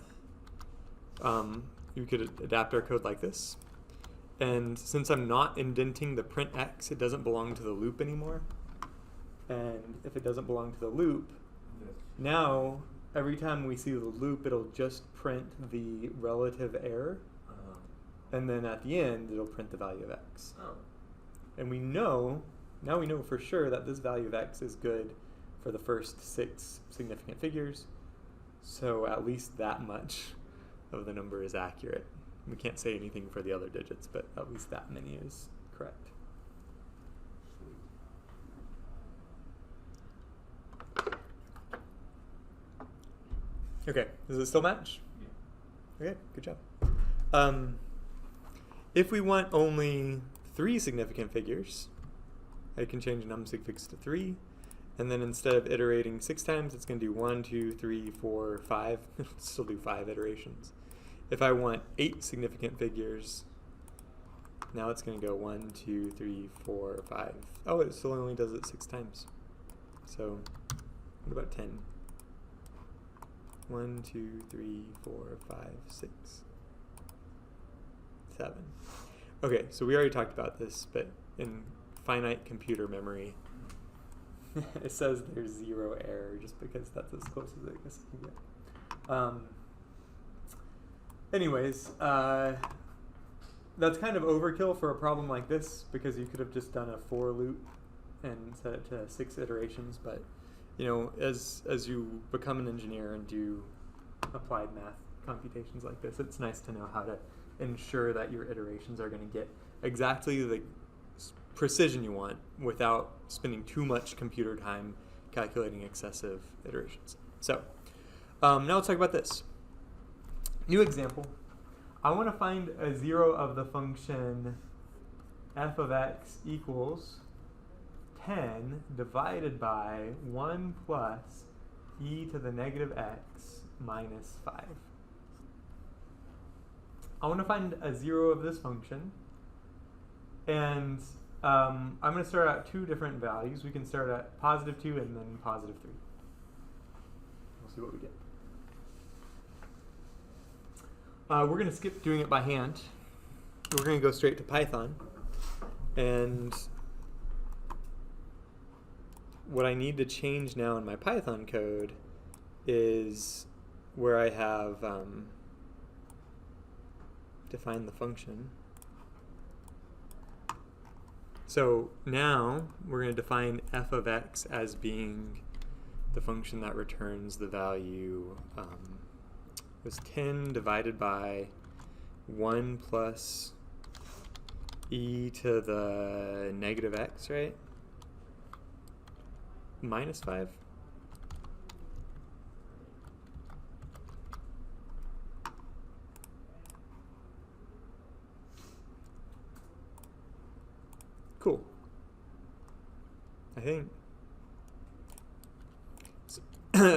you could adapt our code like this. And since I'm not indenting the print x, it doesn't belong to the loop anymore. And if it doesn't belong to the loop, now every time we see the loop, it'll just print the relative error. And then at the end, it'll print the value of x. Oh. And we know, now we know for sure that this value of x is good for the first 6 significant figures. So at least that much of the number is accurate. We can't say anything for the other digits, but at least that many is correct. Okay, does it still match? Okay, good job. If we want only 3 significant figures, I can change numSigFigs to 3, and then instead of iterating 6 times, it's going to do 1, 2, 3, 4, 5. It'll still do 5 iterations. If I want 8 significant figures, now it's going to go 1, 2, 3, 4, 5. Oh, it still only does it 6 times. So what about 10? 1, 2, 3, 4, 5, 6, 7. Okay, so we already talked about this, but in finite computer memory, it says there's 0 error just because that's as close as I guess I can get. Anyways, that's kind of overkill for a problem like this because you could have just done a for loop and set it to 6 iterations. But you know, as you become an engineer and do applied math computations like this, it's nice to know how to ensure that your iterations are going to get exactly the precision you want without spending too much computer time calculating excessive iterations. So now let's talk about this. New example. I want to find a 0 of the function f of x equals 10 divided by 1 plus e to the negative x minus 5. I want to find a 0 of this function, and I'm going to start at 2 different values. We can start at positive 2 and then positive 3. We'll see what we get. We're going to skip doing it by hand. We're going to go straight to Python. And what I need to change now in my Python code is where I have defined the function. So now we're going to define f of x as being the function that returns the value was 10 divided by 1 plus e to the negative x, right? Minus 5. Cool. I think.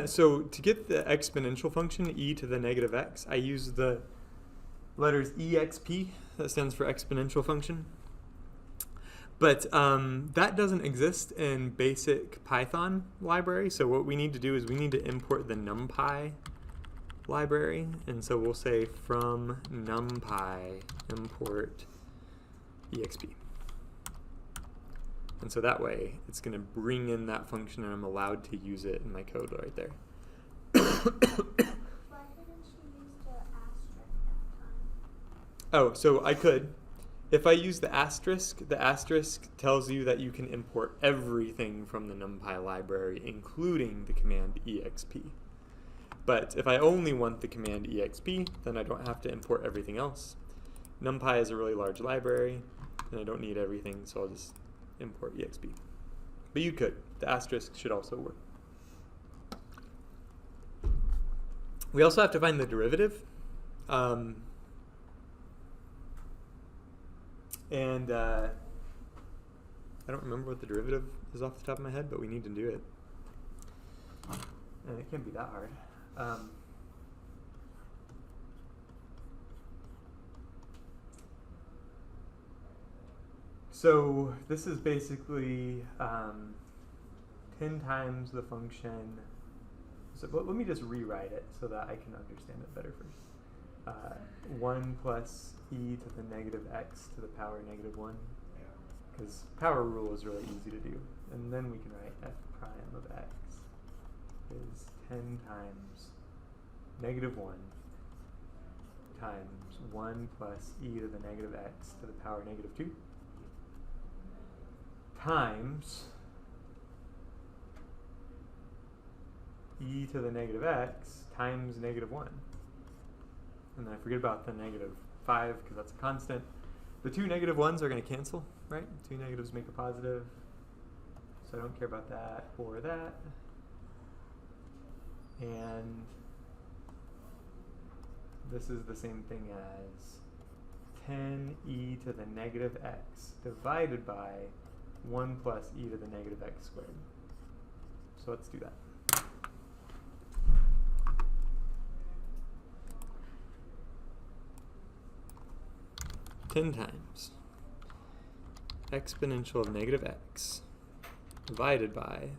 So to get the exponential function e to the negative x, I use the letters exp, that stands for exponential function. But that doesn't exist in basic Python library, so what we need to do is we need to import the NumPy library, and so we'll say from NumPy import exp. And so that way, it's going to bring in that function, and I'm allowed to use it in my code right there. Why didn't you use the asterisk that time? Oh, so I could. If I use the asterisk tells you that you can import everything from the NumPy library, including the command exp. But if I only want the command exp, then I don't have to import everything else. NumPy is a really large library, and I don't need everything, so I'll just import exp. But you could. The asterisk should also work. We also have to find the derivative. And I don't remember what the derivative is off the top of my head, but we need to do it. And it can't be that hard. So this is basically 10 times the function. So let me just rewrite it so that I can understand it better first. 1 plus e to the negative x to the power negative 1. Because power rule is really easy to do. And then we can write f prime of x is 10 times negative 1 times 1 plus e to the negative x to the power negative 2 times e to the negative x times negative 1. And then I forget about the negative 5 because that's a constant. The two negative 1s are going to cancel, right? Two negatives make a positive. So I don't care about that or that. And this is the same thing as 10e to the negative x divided by 1 plus e to the negative x squared. So let's do that. Ten times exponential of negative x divided by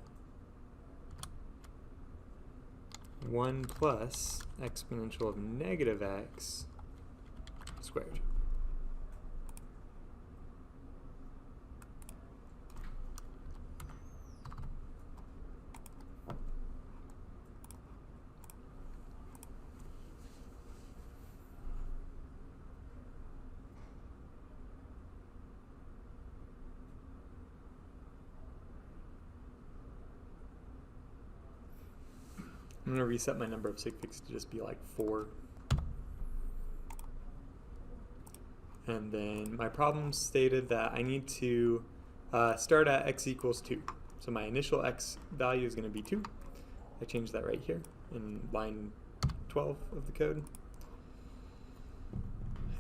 1 plus exponential of negative x squared. I'm going to reset my number of sig figs to just be like 4. And then my problem stated that I need to start at x equals 2. So my initial x value is going to be 2. I changed that right here in line 12 of the code.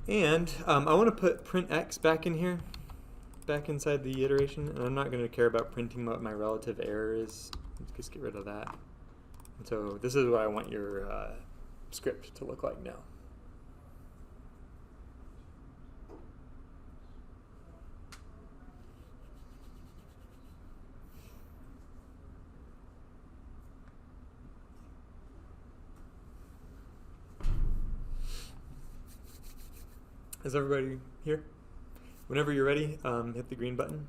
And I want to put print x back in here, back inside the iteration. And I'm not going to care about printing what my relative error is. Let's just get rid of that. And so this is what I want your script to look like now. Is everybody here? Whenever you're ready, hit the green button.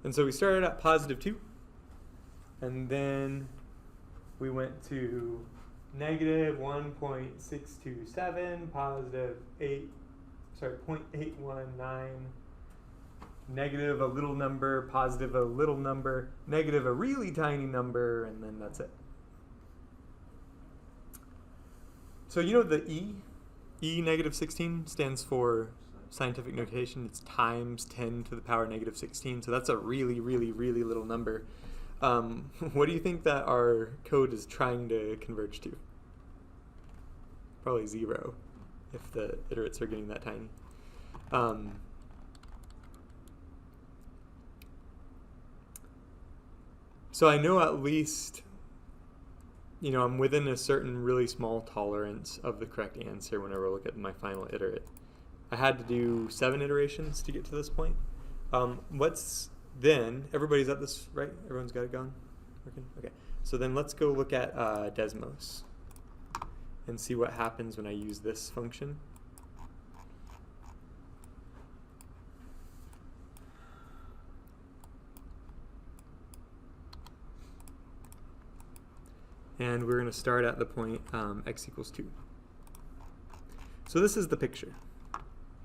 And so we started at positive 2, and then we went to negative 1.627, positive 0.819, negative a little number, positive a little number, negative a really tiny number, and then that's it. So you know the E negative 16 stands for scientific notation. It's times 10 to the power negative 16. So that's a really, really, really little number. What do you think that our code is trying to converge to? Probably 0 if the iterates are getting that tiny. So I know at least, I'm within a certain really small tolerance of the correct answer whenever I look at my final iterate. I had to do 7 iterations to get to this point. Everybody's at this, right? Everyone's got it going? Working? Okay. So then let's go look at Desmos and see what happens when I use this function. And we're going to start at the point x equals 2. So this is the picture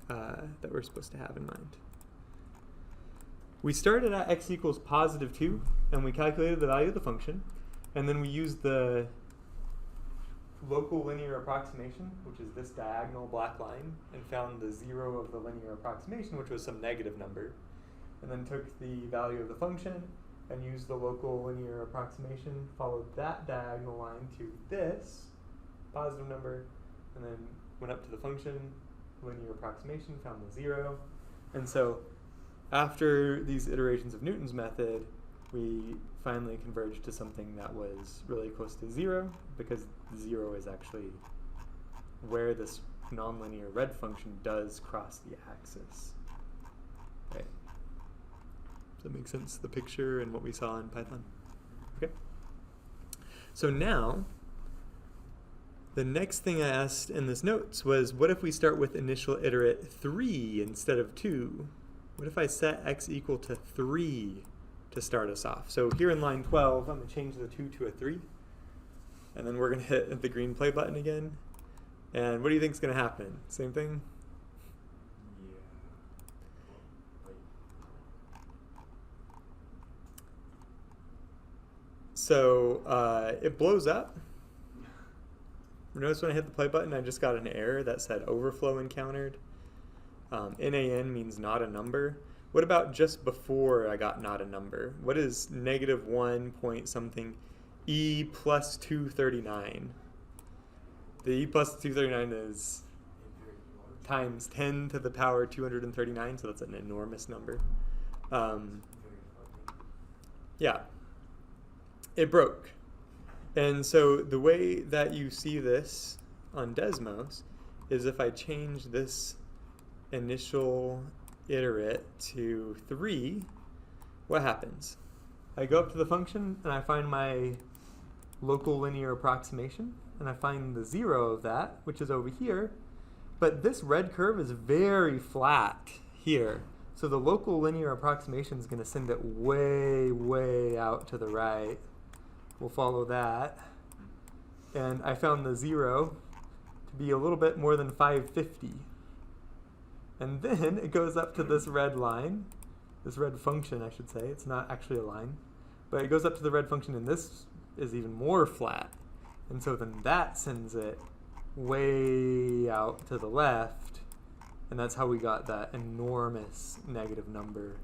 that we're supposed to have in mind. We started at x equals positive 2, and we calculated the value of the function. And then we used the local linear approximation, which is this diagonal black line, and found the 0 of the linear approximation, which was some negative number. And then took the value of the function and used the local linear approximation, followed that diagonal line to this positive number, and then went up to the function, linear approximation, found the 0. And so after these iterations of Newton's method, we finally converged to something that was really close to 0, because 0 is actually where this nonlinear red function does cross the axis. Right. Does that make sense, the picture and what we saw in Python? Okay. So now, the next thing I asked in this notes was, what if we start with initial iterate 3 instead of 2? What if I set x equal to 3 to start us off? So here in line 12, I'm going to change the 2 to a 3. And then we're going to hit the green play button again. And what do you think is going to happen? Same thing? So it blows up. Notice when I hit the play button, I just got an error that said overflow encountered. NaN means not a number. What about just before I got not a number? What is negative 1 point something e plus 239? The e plus 239 is times 10 to the power 239, so that's an enormous number. Yeah. It broke. And so the way that you see this on Desmos is if I change this initial iterate to 3, what happens? I go up to the function and I find my local linear approximation, and I find the 0 of that, which is over here. But this red curve is very flat here. So the local linear approximation is going to send it way, way out to the right. We'll follow that. And I found the 0 to be a little bit more than 550. And then it goes up to this red line, this red function, I should say. It's not actually a line. But it goes up to the red function, and this is even more flat. And so then that sends it way out to the left. And that's how we got that enormous negative number,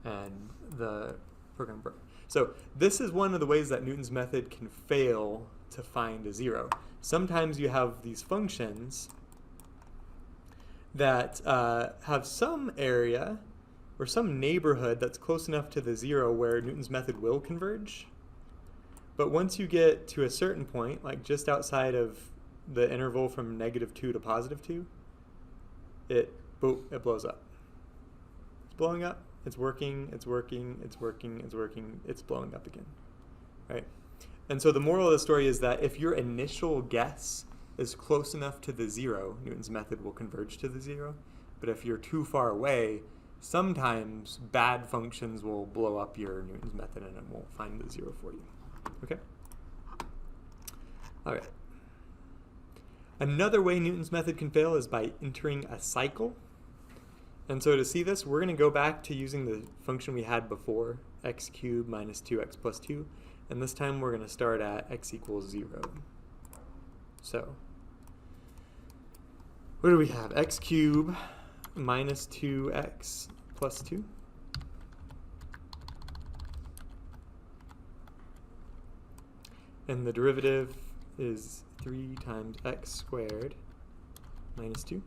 and the program broke. So this is one of the ways that Newton's method can fail to find a 0. Sometimes you have these functions that have some area or some neighborhood that's close enough to the 0 where Newton's method will converge. But once you get to a certain point, like just outside of the interval from -2 to +2, it blows up. It's blowing up. It's working, it's working, it's working, it's working, it's blowing up again, right? And so the moral of the story is that if your initial guess is close enough to the 0, Newton's method will converge to the 0. But if you're too far away, sometimes bad functions will blow up your Newton's method and it won't find the 0 for you. Okay? All right. Another way Newton's method can fail is by entering a cycle. And so to see this, we're going to go back to using the function we had before, x cubed minus 2x plus 2. And this time we're going to start at x equals 0. So what do we have? X cubed minus 2x plus 2. And the derivative is 3 times x squared minus 2.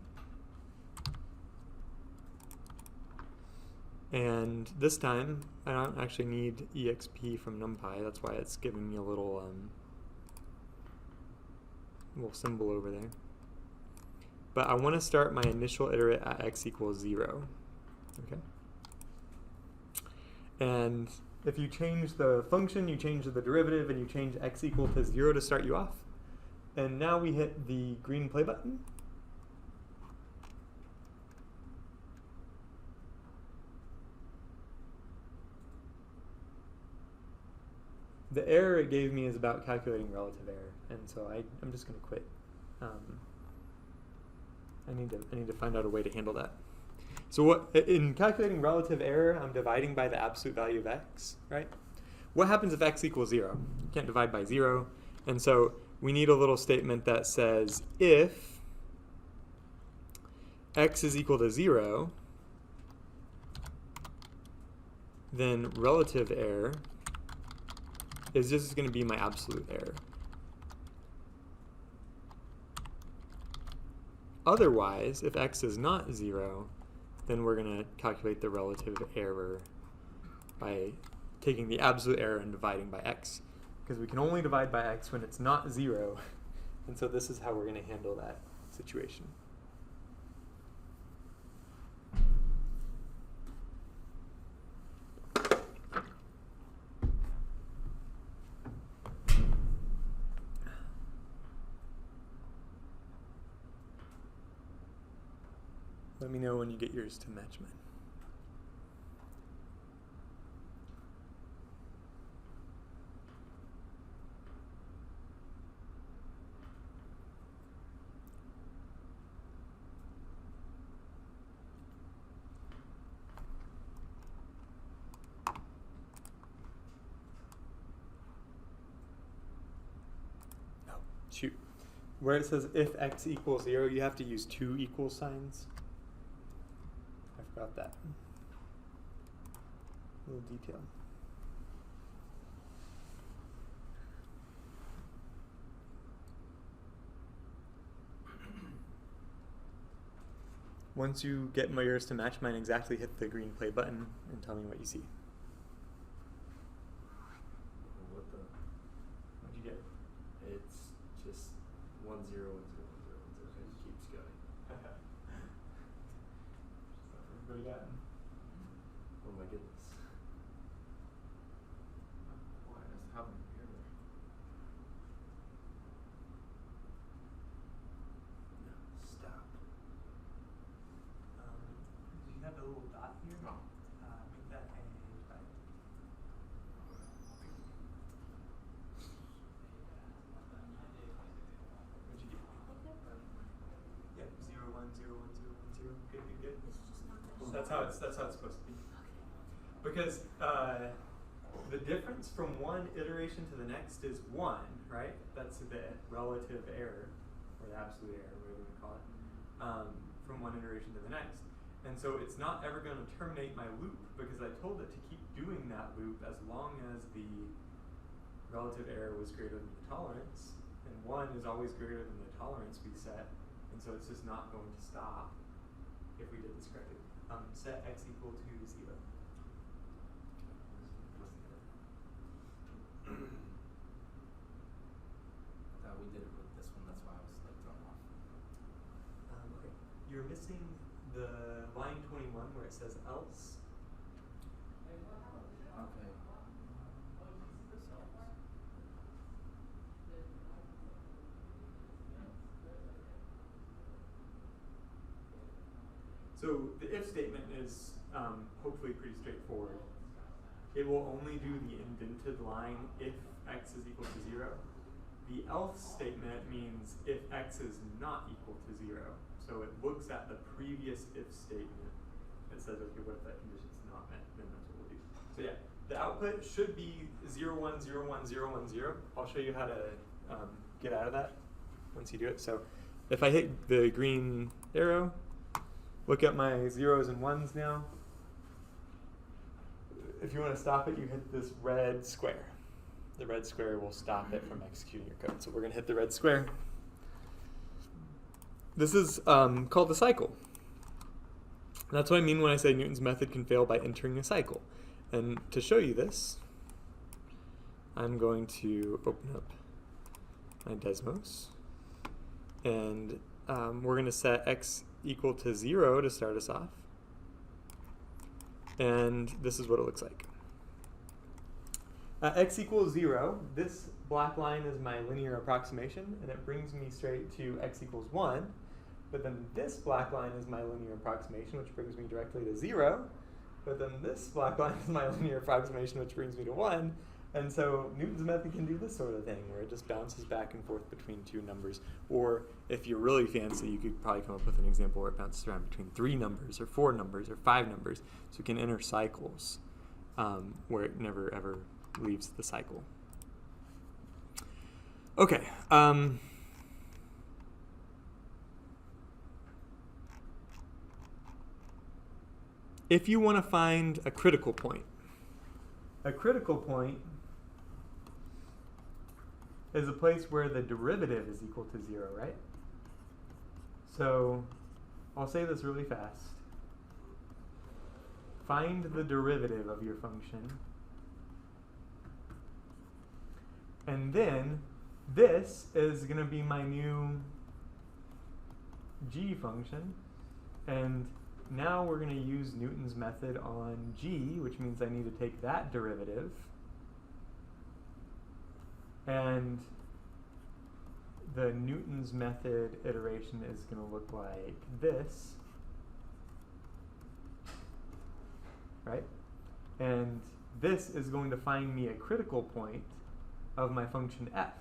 And this time, I don't actually need exp from NumPy. That's why it's giving me a little symbol over there. But I want to start my initial iterate at x equals 0. Okay. And if you change the function, you change the derivative, and you change x equal to 0 to start you off. And now we hit the green play button. The error it gave me is about calculating relative error, and so I'm just going to quit. I need to find out a way to handle that. So what in calculating relative error, I'm dividing by the absolute value of x, right? What happens if x equals 0? You can't divide by 0, and so we need a little statement that says if x is equal to 0, then relative error is just going to be my absolute error. Otherwise, if x is not 0, then we're going to calculate the relative error by taking the absolute error and dividing by x. Because we can only divide by x when it's not 0. And so this is how we're going to handle that situation. Let me know when you get yours to match mine. Oh, shoot. Where it says if x equals 0, you have to use 2 equal signs. I forgot that. Little detail. Once you get yours to match mine exactly, hit the green play button and tell me what you see. What the? What'd you get? It's just 1 0 1 0 1 0 1 0. It keeps going. Everybody got it? Oh my goodness. Why does it have an error? No, stop. Do you have the little dot here? No. Make that a right. What'd you get? Yep, 0 1 0 1 0 1 0. Good, good, good. It's just not gonna That's how it's supposed to be. Because the difference from one iteration to the next is 1, right? That's the relative error, or the absolute error, whatever you call it, from one iteration to the next. And so it's not ever going to terminate my loop because I told it to keep doing that loop as long as the relative error was greater than the tolerance. And 1 is always greater than the tolerance we set. And so it's just not going to stop if we did this correctly. Set x equal to 0. Thought we did it with this one, that's why I was like thrown off. Okay. You're missing the line 21 where it says else. Okay. So the if statement is hopefully pretty straightforward. It will only do the indented line if x is equal to 0. The else statement means if x is not equal to 0. So it looks at the previous if statement it says, okay, what if that condition's not met, then that's what we'll do. So yeah, the output should be 0, 1, 0, 1, 0, 1, 0. I'll show you how to get out of that once you do it. So if I hit the green arrow, look at my zeros and ones now. If you want to stop it, you hit this red square. The red square will stop it from executing your code. So we're going to hit the red square. This is called a cycle. That's what I mean when I say Newton's method can fail by entering a cycle. And to show you this, I'm going to open up my Desmos. And we're going to set x equal to 0 to start us off. And this is what it looks like. X equals 0, this black line is my linear approximation, and it brings me straight to x equals 1. But then this black line is my linear approximation, which brings me directly to 0. But then this black line is my linear approximation, which brings me to 1. And so Newton's method can do this sort of thing, where it just bounces back and forth between two numbers. Or if you're really fancy, you could probably come up with an example where it bounces around between 3 numbers, or 4 numbers, or 5 numbers. So you can enter cycles where it never ever leaves the cycle. Okay. If you want to find a critical point is a place where the derivative is equal to 0, right? So I'll say this really fast. Find the derivative of your function. And then this is going to be my new g function. And now we're going to use Newton's method on g, which means I need to take that derivative. And the Newton's method iteration is going to look like this, right? And this is going to find me a critical point of my function f,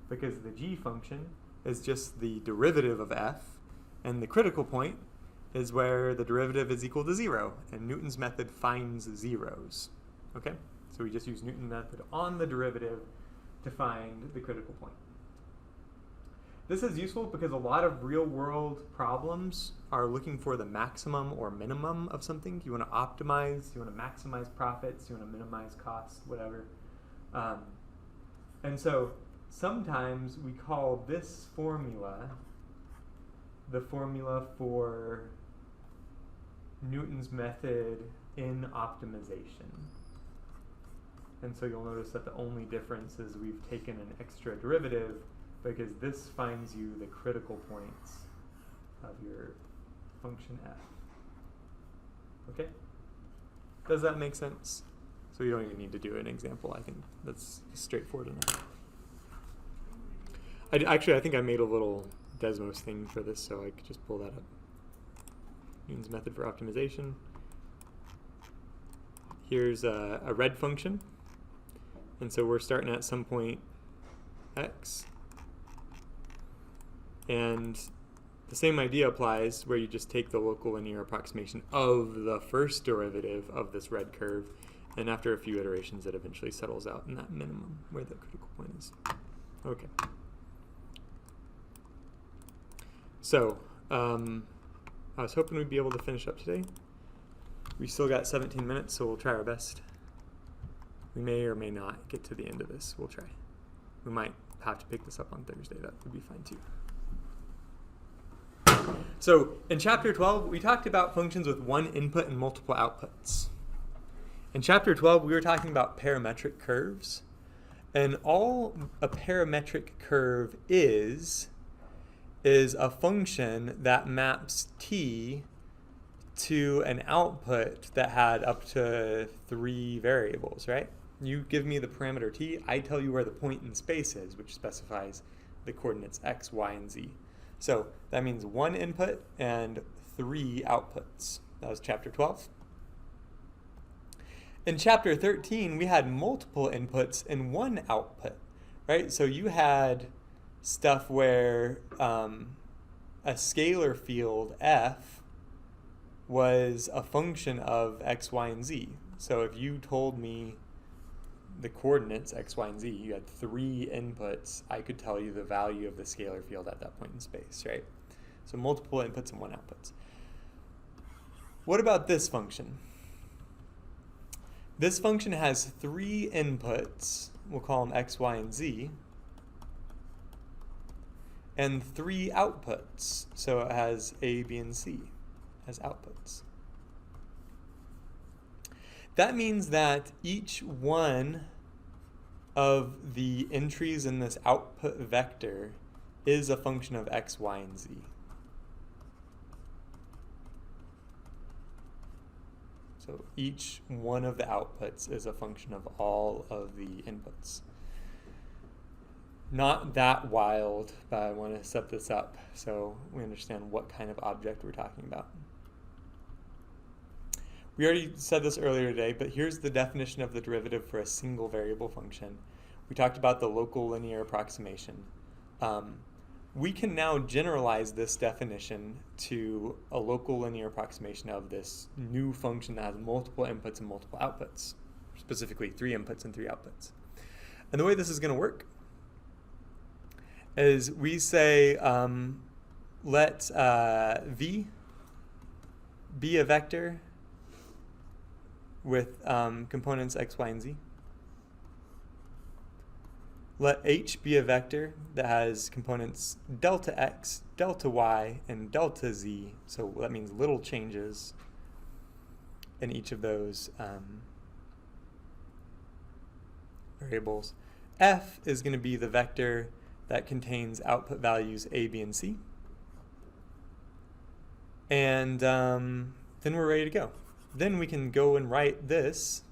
because the g function is just the derivative of f, and the critical point is where the derivative is equal to 0, and Newton's method finds zeros. Okay? So we just use Newton's method on the derivative to find the critical point. This is useful because a lot of real-world problems are looking for the maximum or minimum of something. You want to optimize, you want to maximize profits, you want to minimize costs, whatever. And so sometimes we call this formula the formula for Newton's method in optimization. And so you'll notice that the only difference is we've taken an extra derivative because this finds you the critical points of your function f. Okay? Does that make sense? So you don't even need to do an example. I think that's straightforward enough. Actually, I think I made a little Desmos thing for this, so I could just pull that up. Newton's method for optimization. Here's a red function. And so we're starting at some point x. And the same idea applies where you just take the local linear approximation of the first derivative of this red curve, and after a few iterations it eventually settles out in that minimum where the critical point is. Okay. So I was hoping we'd be able to finish up today. We still got 17 minutes, so we'll try our best. We may or may not get to the end of this. We'll try. We might have to pick this up on Thursday. That would be fine too. So in chapter 12, we talked about functions with one input and multiple outputs. In chapter 12, we were talking about parametric curves. And all a parametric curve is a function that maps t to an output that had up to 3 variables, right? You give me the parameter t, I tell you where the point in space is, which specifies the coordinates x, y, and z. So that means 1 input and 3 outputs. That was chapter 12. In chapter 13, we had multiple inputs and 1 output, right? So you had stuff where a scalar field f was a function of x, y, and z. So if you told me the coordinates x, y, and z, you had 3 inputs, I could tell you the value of the scalar field at that point in space, right? So multiple inputs and 1 outputs. What about this function? This function has 3 inputs, we'll call them x, y, and z, and 3 outputs, so it has a, b, and c as outputs. That means that each one of the entries in this output vector is a function of x, y, and z. So each one of the outputs is a function of all of the inputs. Not that wild, but I want to set this up so we understand what kind of object we're talking about. We already said this earlier today, but here's the definition of the derivative for a single variable function. We talked about the local linear approximation. We can now generalize this definition to a local linear approximation of this new function that has multiple inputs and multiple outputs, specifically 3 inputs and 3 outputs. And the way this is going to work is we say let v be a vector with components x, y, and z. Let h be a vector that has components delta x, delta y, and delta z. So that means little changes in each of those variables. F is going to be the vector that contains output values a, b, and c. And then we're ready to go. Then we can go and write this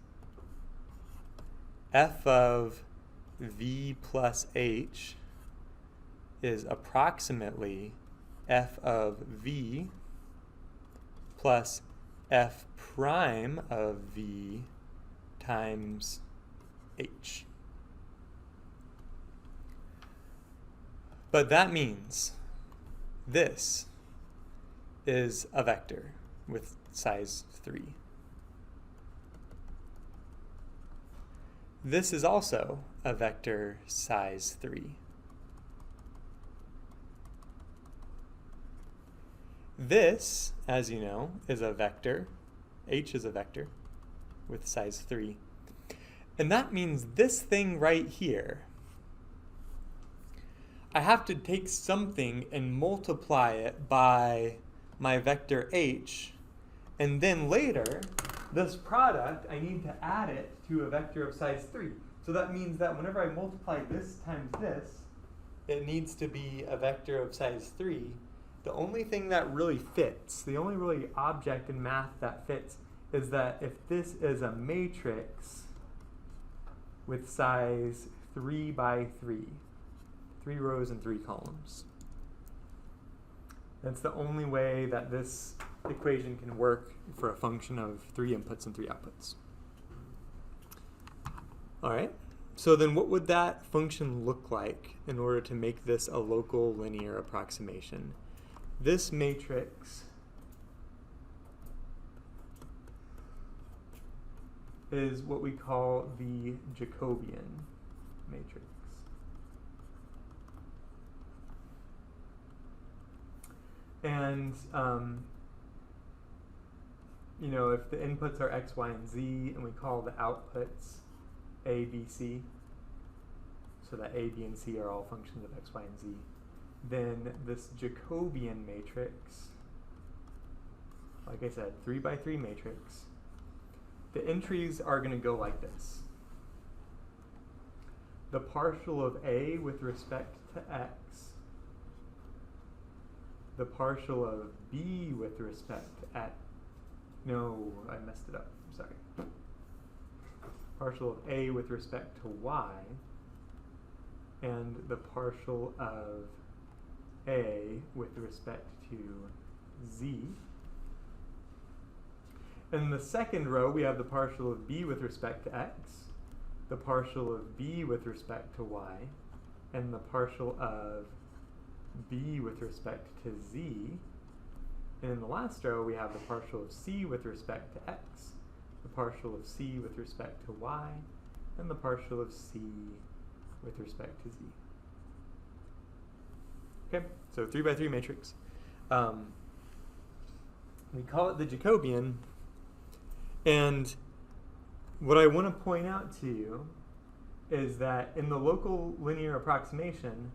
f of v plus h is approximately f of v plus f prime of v times h. But that means this is a vector with size 3. This is also a vector size 3. This, as you know, is a vector. H is a vector with size 3. And that means this thing right here, I have to take something and multiply it by my vector h, and then later, this product, I need to add it to a vector of size 3. So that means that whenever I multiply this times this, it needs to be a vector of size 3. The only thing that really fits, the only really object in math that fits, is that if this is a matrix with size 3 by 3, 3 rows and 3 columns. That's the only way that this equation can work for a function of 3 inputs and 3 outputs. All right, so then what would that function look like in order to make this a local linear approximation? This matrix is what we call the Jacobian matrix. And, you know, if the inputs are x, y, and z, and we call the outputs a, b, c, so that a, b, and c are all functions of x, y, and z, then this Jacobian matrix, like I said, 3 by 3 matrix, the entries are going to go like this. The partial of a with respect to x, the partial of b with respect to x. No, I messed it up. Sorry. Partial of a with respect to y, and the partial of a with respect to z. And in the second row, we have the partial of b with respect to x, the partial of b with respect to y, and the partial of b with respect to z. And in the last row, we have the partial of c with respect to x, the partial of c with respect to y, and the partial of c with respect to z. Okay, so 3 by 3 matrix. We call it the Jacobian, and what I want to point out to you is that in the local linear approximation,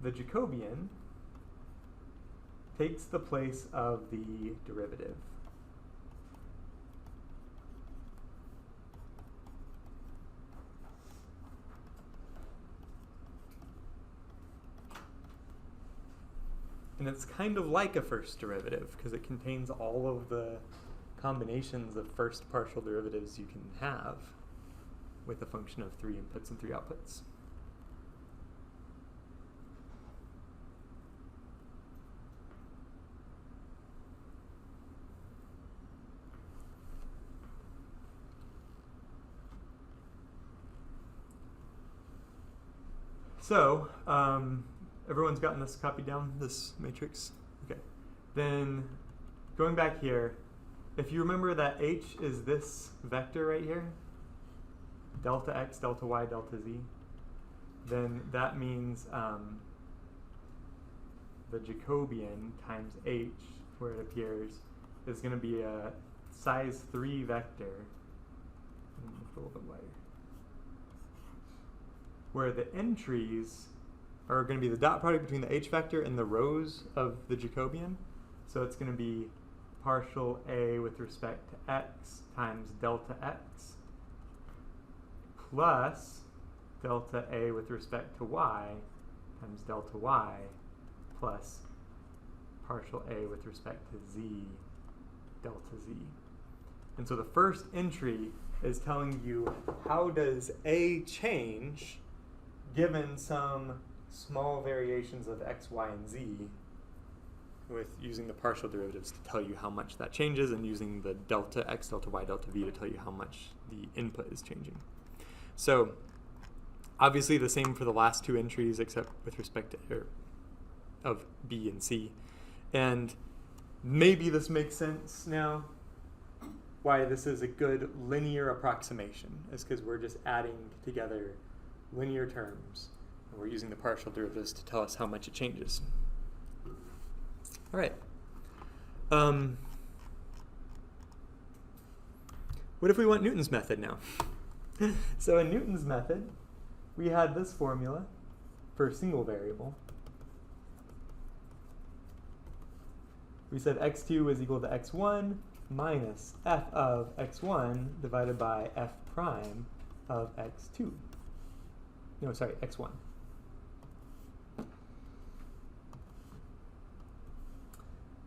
the Jacobian takes the place of the derivative. And it's kind of like a first derivative because it contains all of the combinations of first partial derivatives you can have with a function of 3 inputs and 3 outputs. So, everyone's gotten this copied down, this matrix? Okay. Then, going back here, if you remember that h is this vector right here, delta x, delta y, delta z, then that means the Jacobian times h, where it appears, is going to be a size 3 vector. A little bit wider. Where the entries are going to be the dot product between the h vector and the rows of the Jacobian. So it's going to be partial a with respect to x times delta x plus delta a with respect to y times delta y plus partial a with respect to z delta z. And so the first entry is telling you how does a change given some small variations of x, y, and z, with using the partial derivatives to tell you how much that changes, and using the delta x, delta y, delta v to tell you how much the input is changing. So obviously the same for the last 2 entries except with respect to of b and c. And maybe this makes sense now why this is a good linear approximation, is because we're just adding together linear terms. And we're using the partial derivatives to tell us how much it changes. All right. What if we want Newton's method now? So in Newton's method, we had this formula for a single variable. We said x2 is equal to x1 minus f of x1 divided by f prime of x2. No, sorry, x1.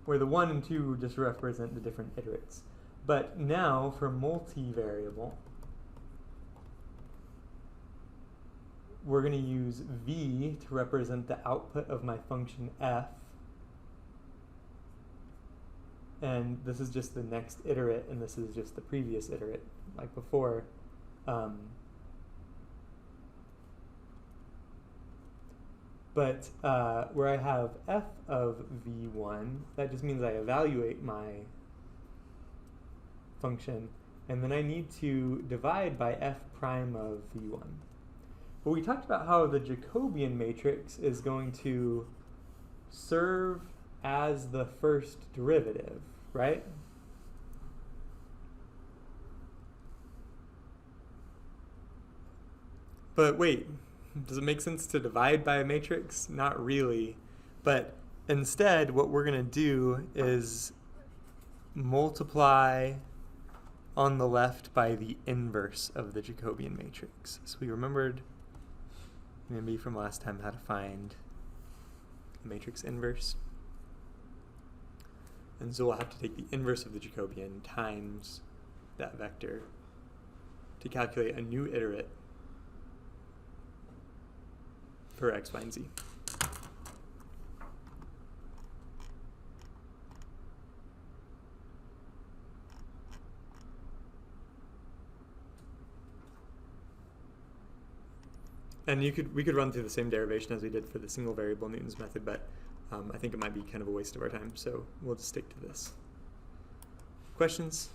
Where the 1 and 2 just represent the different iterates. But now for multivariable, we're going to use v to represent the output of my function f. And this is just the next iterate, and this is just the previous iterate, like before. But where I have f of v1, that just means I evaluate my function, and then I need to divide by f prime of v1. But we talked about how the Jacobian matrix is going to serve as the first derivative, right? But wait, does it make sense to divide by a matrix? Not really. But instead, what we're going to do is multiply on the left by the inverse of the Jacobian matrix. So we remembered maybe from last time how to find a matrix inverse. And so we'll have to take the inverse of the Jacobian times that vector to calculate a new iterate for x, y, and z. And we could run through the same derivation as we did for the single variable Newton's method, but I think it might be kind of a waste of our time, so we'll just stick to this. Questions?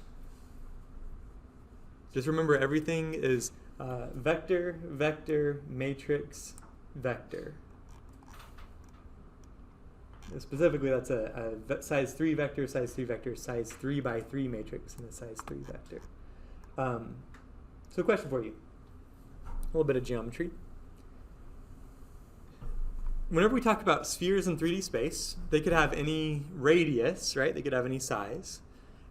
Just remember everything is vector, vector, matrix, vector. And specifically, that's a size 3 vector, size 3 vector, size 3 by 3 matrix, and a size 3 vector. So question for you. A little bit of geometry. Whenever we talk about spheres in 3D space, they could have any radius, right? They could have any size.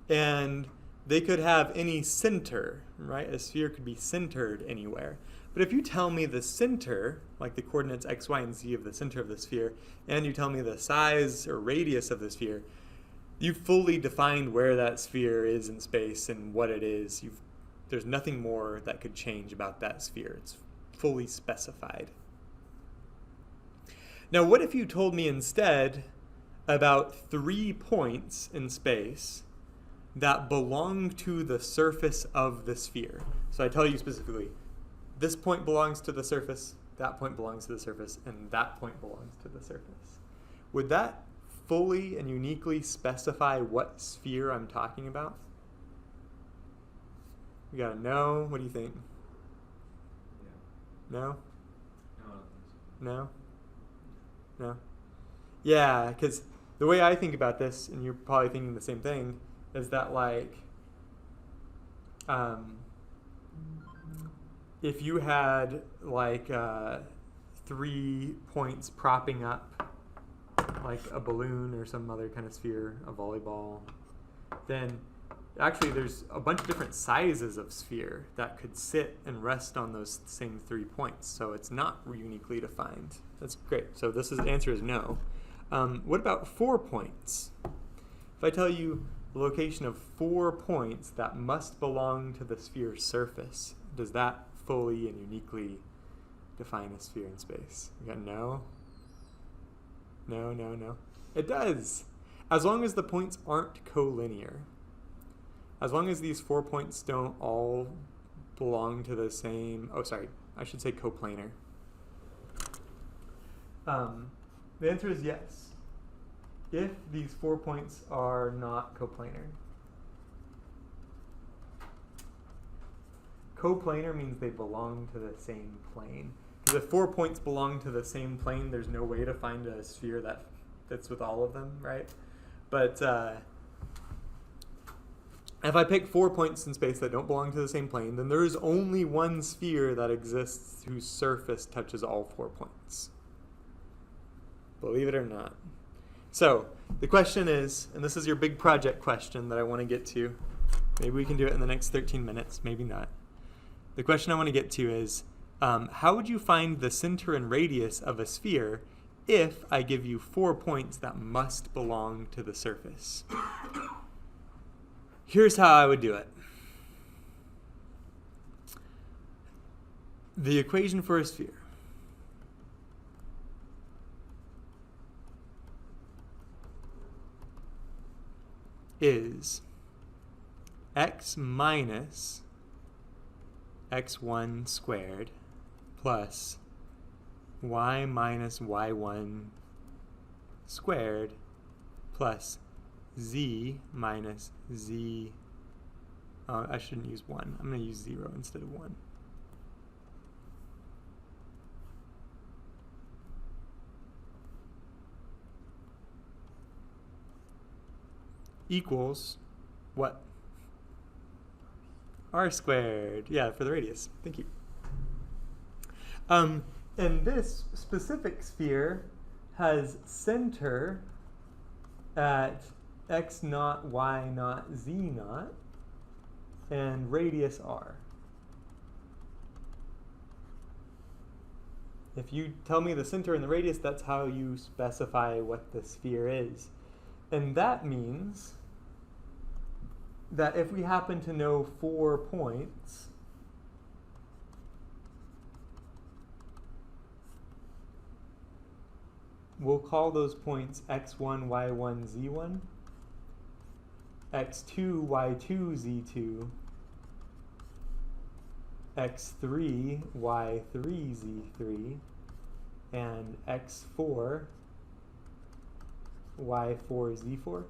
And they could have any center, right? A sphere could be centered anywhere. But if you tell me the center, like the coordinates x, y, and z of the center of the sphere, and you tell me the size or radius of the sphere, you've fully defined where that sphere is in space and what it is. There's nothing more that could change about that sphere. It's fully specified. Now, what if you told me instead about 3 points in space that belong to the surface of the sphere? So I tell you specifically, this point belongs to the surface, that point belongs to the surface, and that point belongs to the surface. Would that fully and uniquely specify what sphere I'm talking about? You gotta know. What do you think? Yeah. No? No, I don't think so. No? No? Yeah, because the way I think about this, and you're probably thinking the same thing, is that like, if you had like 3 points propping up like a balloon or some other kind of sphere, a volleyball, then actually there's a bunch of different sizes of sphere that could sit and rest on those same 3 points. So it's not uniquely defined. That's great. So the answer is no. What about 4 points? If I tell you the location of 4 points that must belong to the sphere's surface, does that fully and uniquely define a sphere in space? You got no? No, no, no. It does. As long as the points aren't collinear. As long as these 4 points don't all belong to the same, I should say coplanar. The answer is yes. If these 4 points are not coplanar. Coplanar means they belong to the same plane. Because if 4 points belong to the same plane, there's no way to find a sphere that fits with all of them, right? But if I pick 4 points in space that don't belong to the same plane, then there is only one sphere that exists whose surface touches all 4 points. Believe it or not. So the question is, and this is your big project question that I want to get to. Maybe we can do it in the next 13 minutes, maybe not. The question I want to get to is, how would you find the center and radius of a sphere if I give you 4 points that must belong to the surface? Here's how I would do it. The equation for a sphere is x minus x1 squared plus y minus y1 squared plus z minus z. I shouldn't use 1. I'm going to use 0 instead of 1. Equals what? R squared. Yeah, for the radius. Thank you. And this specific sphere has center at x naught, y naught, z naught, and radius r. If you tell me the center and the radius, that's how you specify what the sphere is. And that means that if we happen to know 4 points, we'll call those points x1, y1, z1, x2, y2, z2, x3, y3, z3, and x4, y4, z4?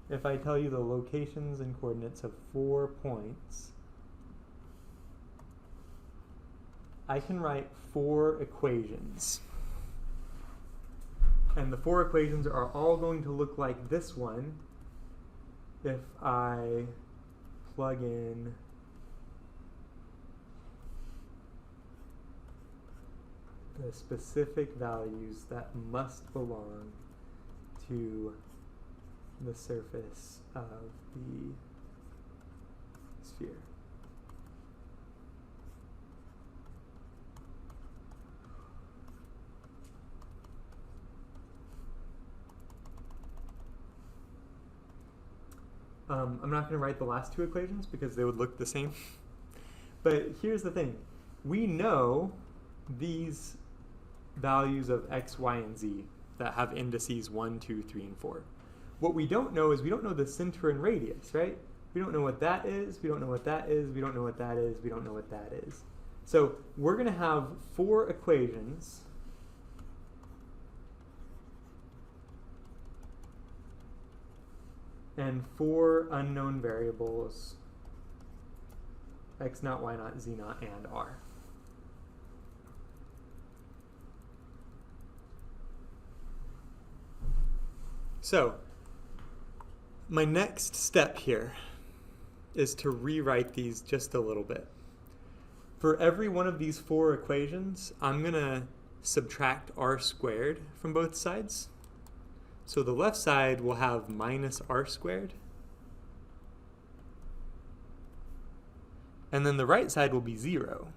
If I tell you the locations and coordinates of 4 points, I can write 4 equations. And the 4 equations are all going to look like this one if I plug in the specific values that must belong to the surface of the sphere. I'm not going to write the last 2 equations because they would look the same. But here's the thing. We know these values of x, y, and z that have indices 1, 2, 3, and 4. What we don't know is we don't know the center and radius, right? We don't know what that is. We don't know what that is. We don't know what that is. We don't know what that is. So we're going to have 4 equations and 4 unknown variables, x naught, y naught, z naught, and r. So my next step here is to rewrite these just a little bit. For every one of these 4 equations, I'm going to subtract r squared from both sides. So the left side will have minus r squared. And then the right side will be 0.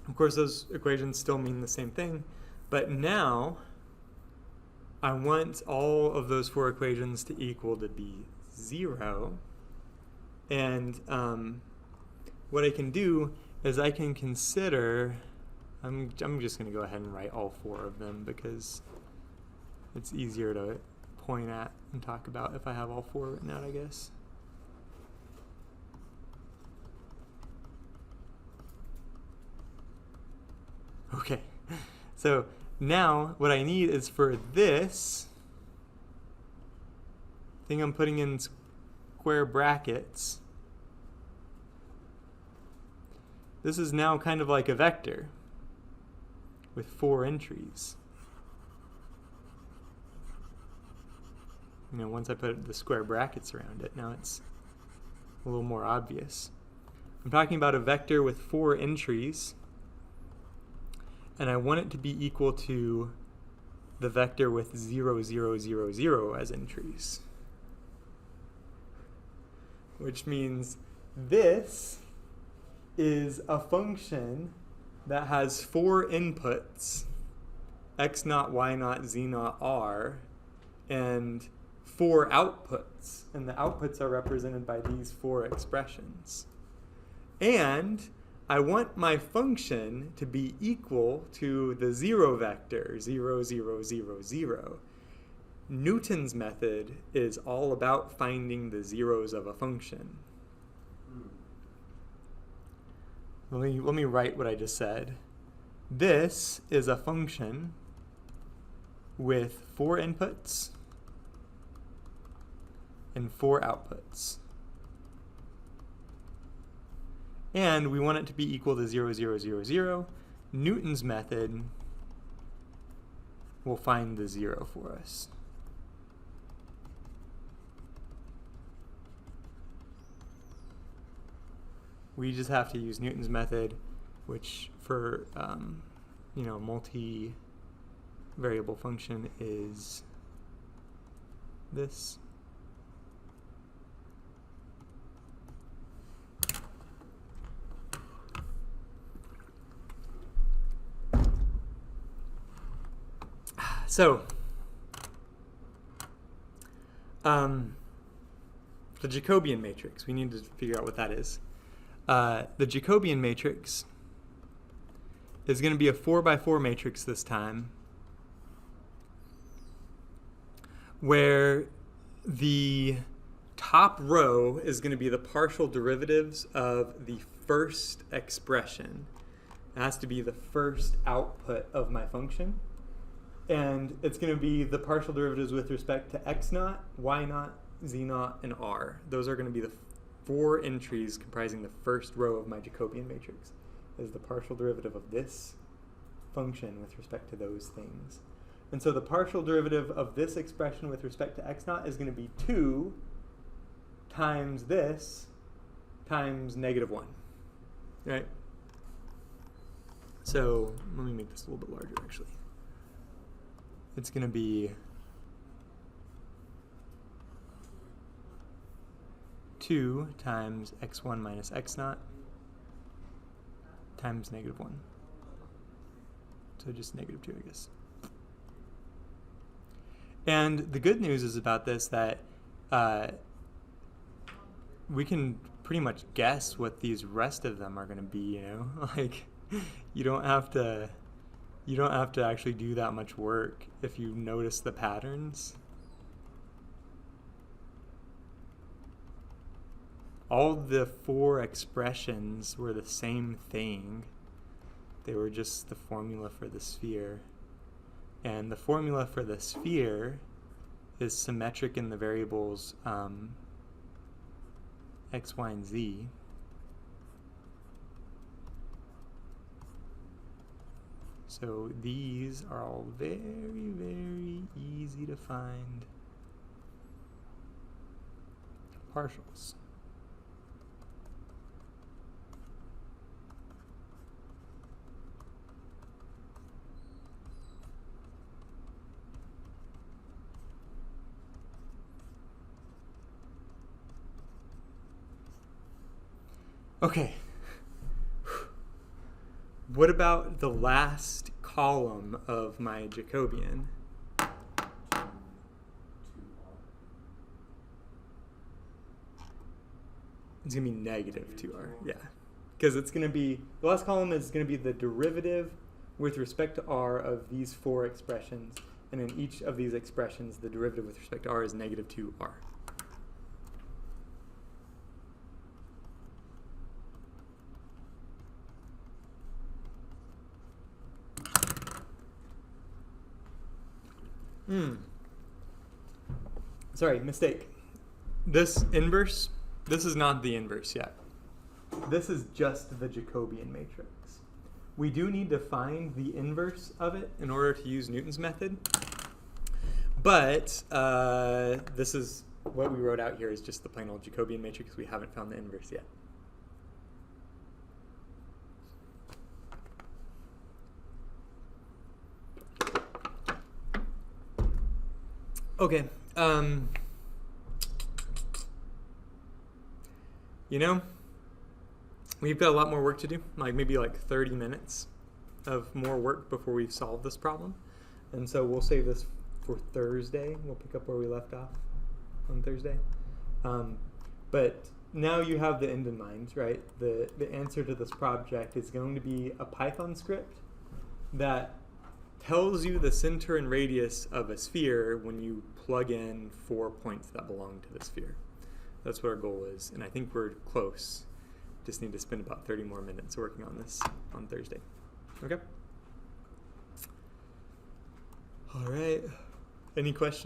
Of course, those equations still mean the same thing, but now I want all of those 4 equations to equal to be 0. And what I can do is I can consider, I'm just going to go ahead and write all 4 of them because it's easier to point at and talk about if I have all 4 written out, I guess. Okay, so now what I need is for this thing I'm putting in square brackets. This is now kind of like a vector with 4 entries. You know, once I put the square brackets around it, now it's a little more obvious. I'm talking about a vector with 4 entries. And I want it to be equal to the vector with 0, 0, 0, 0 as entries. Which means this is a function that has 4 inputs, x naught, y naught, z naught, r, and 4 outputs. And the outputs are represented by these 4 expressions. And I want my function to be equal to the 0 vector, 0, 0, 0, 0. Newton's method is all about finding the zeros of a function. Let me write what I just said. This is a function with 4 inputs and 4 outputs. And we want it to be equal to 0, 0, 0, 0. Newton's method will find the 0 for us. We just have to use Newton's method, which for multi-variable function is this. So, the Jacobian matrix. We need to figure out what that is. The Jacobian matrix is going to be a 4x4 matrix this time, where the top row is going to be the partial derivatives of the first expression. It has to be the first output of my function. And it's going to be the partial derivatives with respect to x naught, y naught, z naught, and r. Those are going to be the 4 entries comprising the first row of my Jacobian matrix, is the partial derivative of this function with respect to those things. And so the partial derivative of this expression with respect to x naught is going to be 2 times this times -1, right? So let me make this a little bit larger, actually. It's going to be 2 times x1 minus x naught times -1. So just -2, I guess. And the good news is about this that we can pretty much guess what these rest of them are going to be, you know? Like, you don't have to actually do that much work if you notice the patterns. All the 4 expressions were the same thing. They were just the formula for the sphere. And the formula for the sphere is symmetric in the variables x, y, and z. So these are all very, very easy to find partials. Okay. What about the last column of my Jacobian? It's going to be -2r, yeah. Because it's going to be, the last column is going to be the derivative with respect to r of these 4 expressions. And in each of these expressions, the derivative with respect to r is -2r. Sorry, mistake. This inverse, this is not the inverse yet. This is just the Jacobian matrix. We do need to find the inverse of it in order to use Newton's method. But this is what we wrote out here is just the plain old Jacobian matrix. We haven't found the inverse yet. Okay. You know, we've got a lot more work to do, like maybe like 30 minutes of more work before we've solved this problem. And so we'll save this for Thursday. We'll pick up where we left off on Thursday. But now you have the end in mind, right? The answer to this project is going to be a Python script that tells you the center and radius of a sphere when you plug in 4 points that belong to the sphere. That's what our goal is, and I think we're close. Just need to spend about 30 more minutes working on this on Thursday. Okay? All right. Any questions?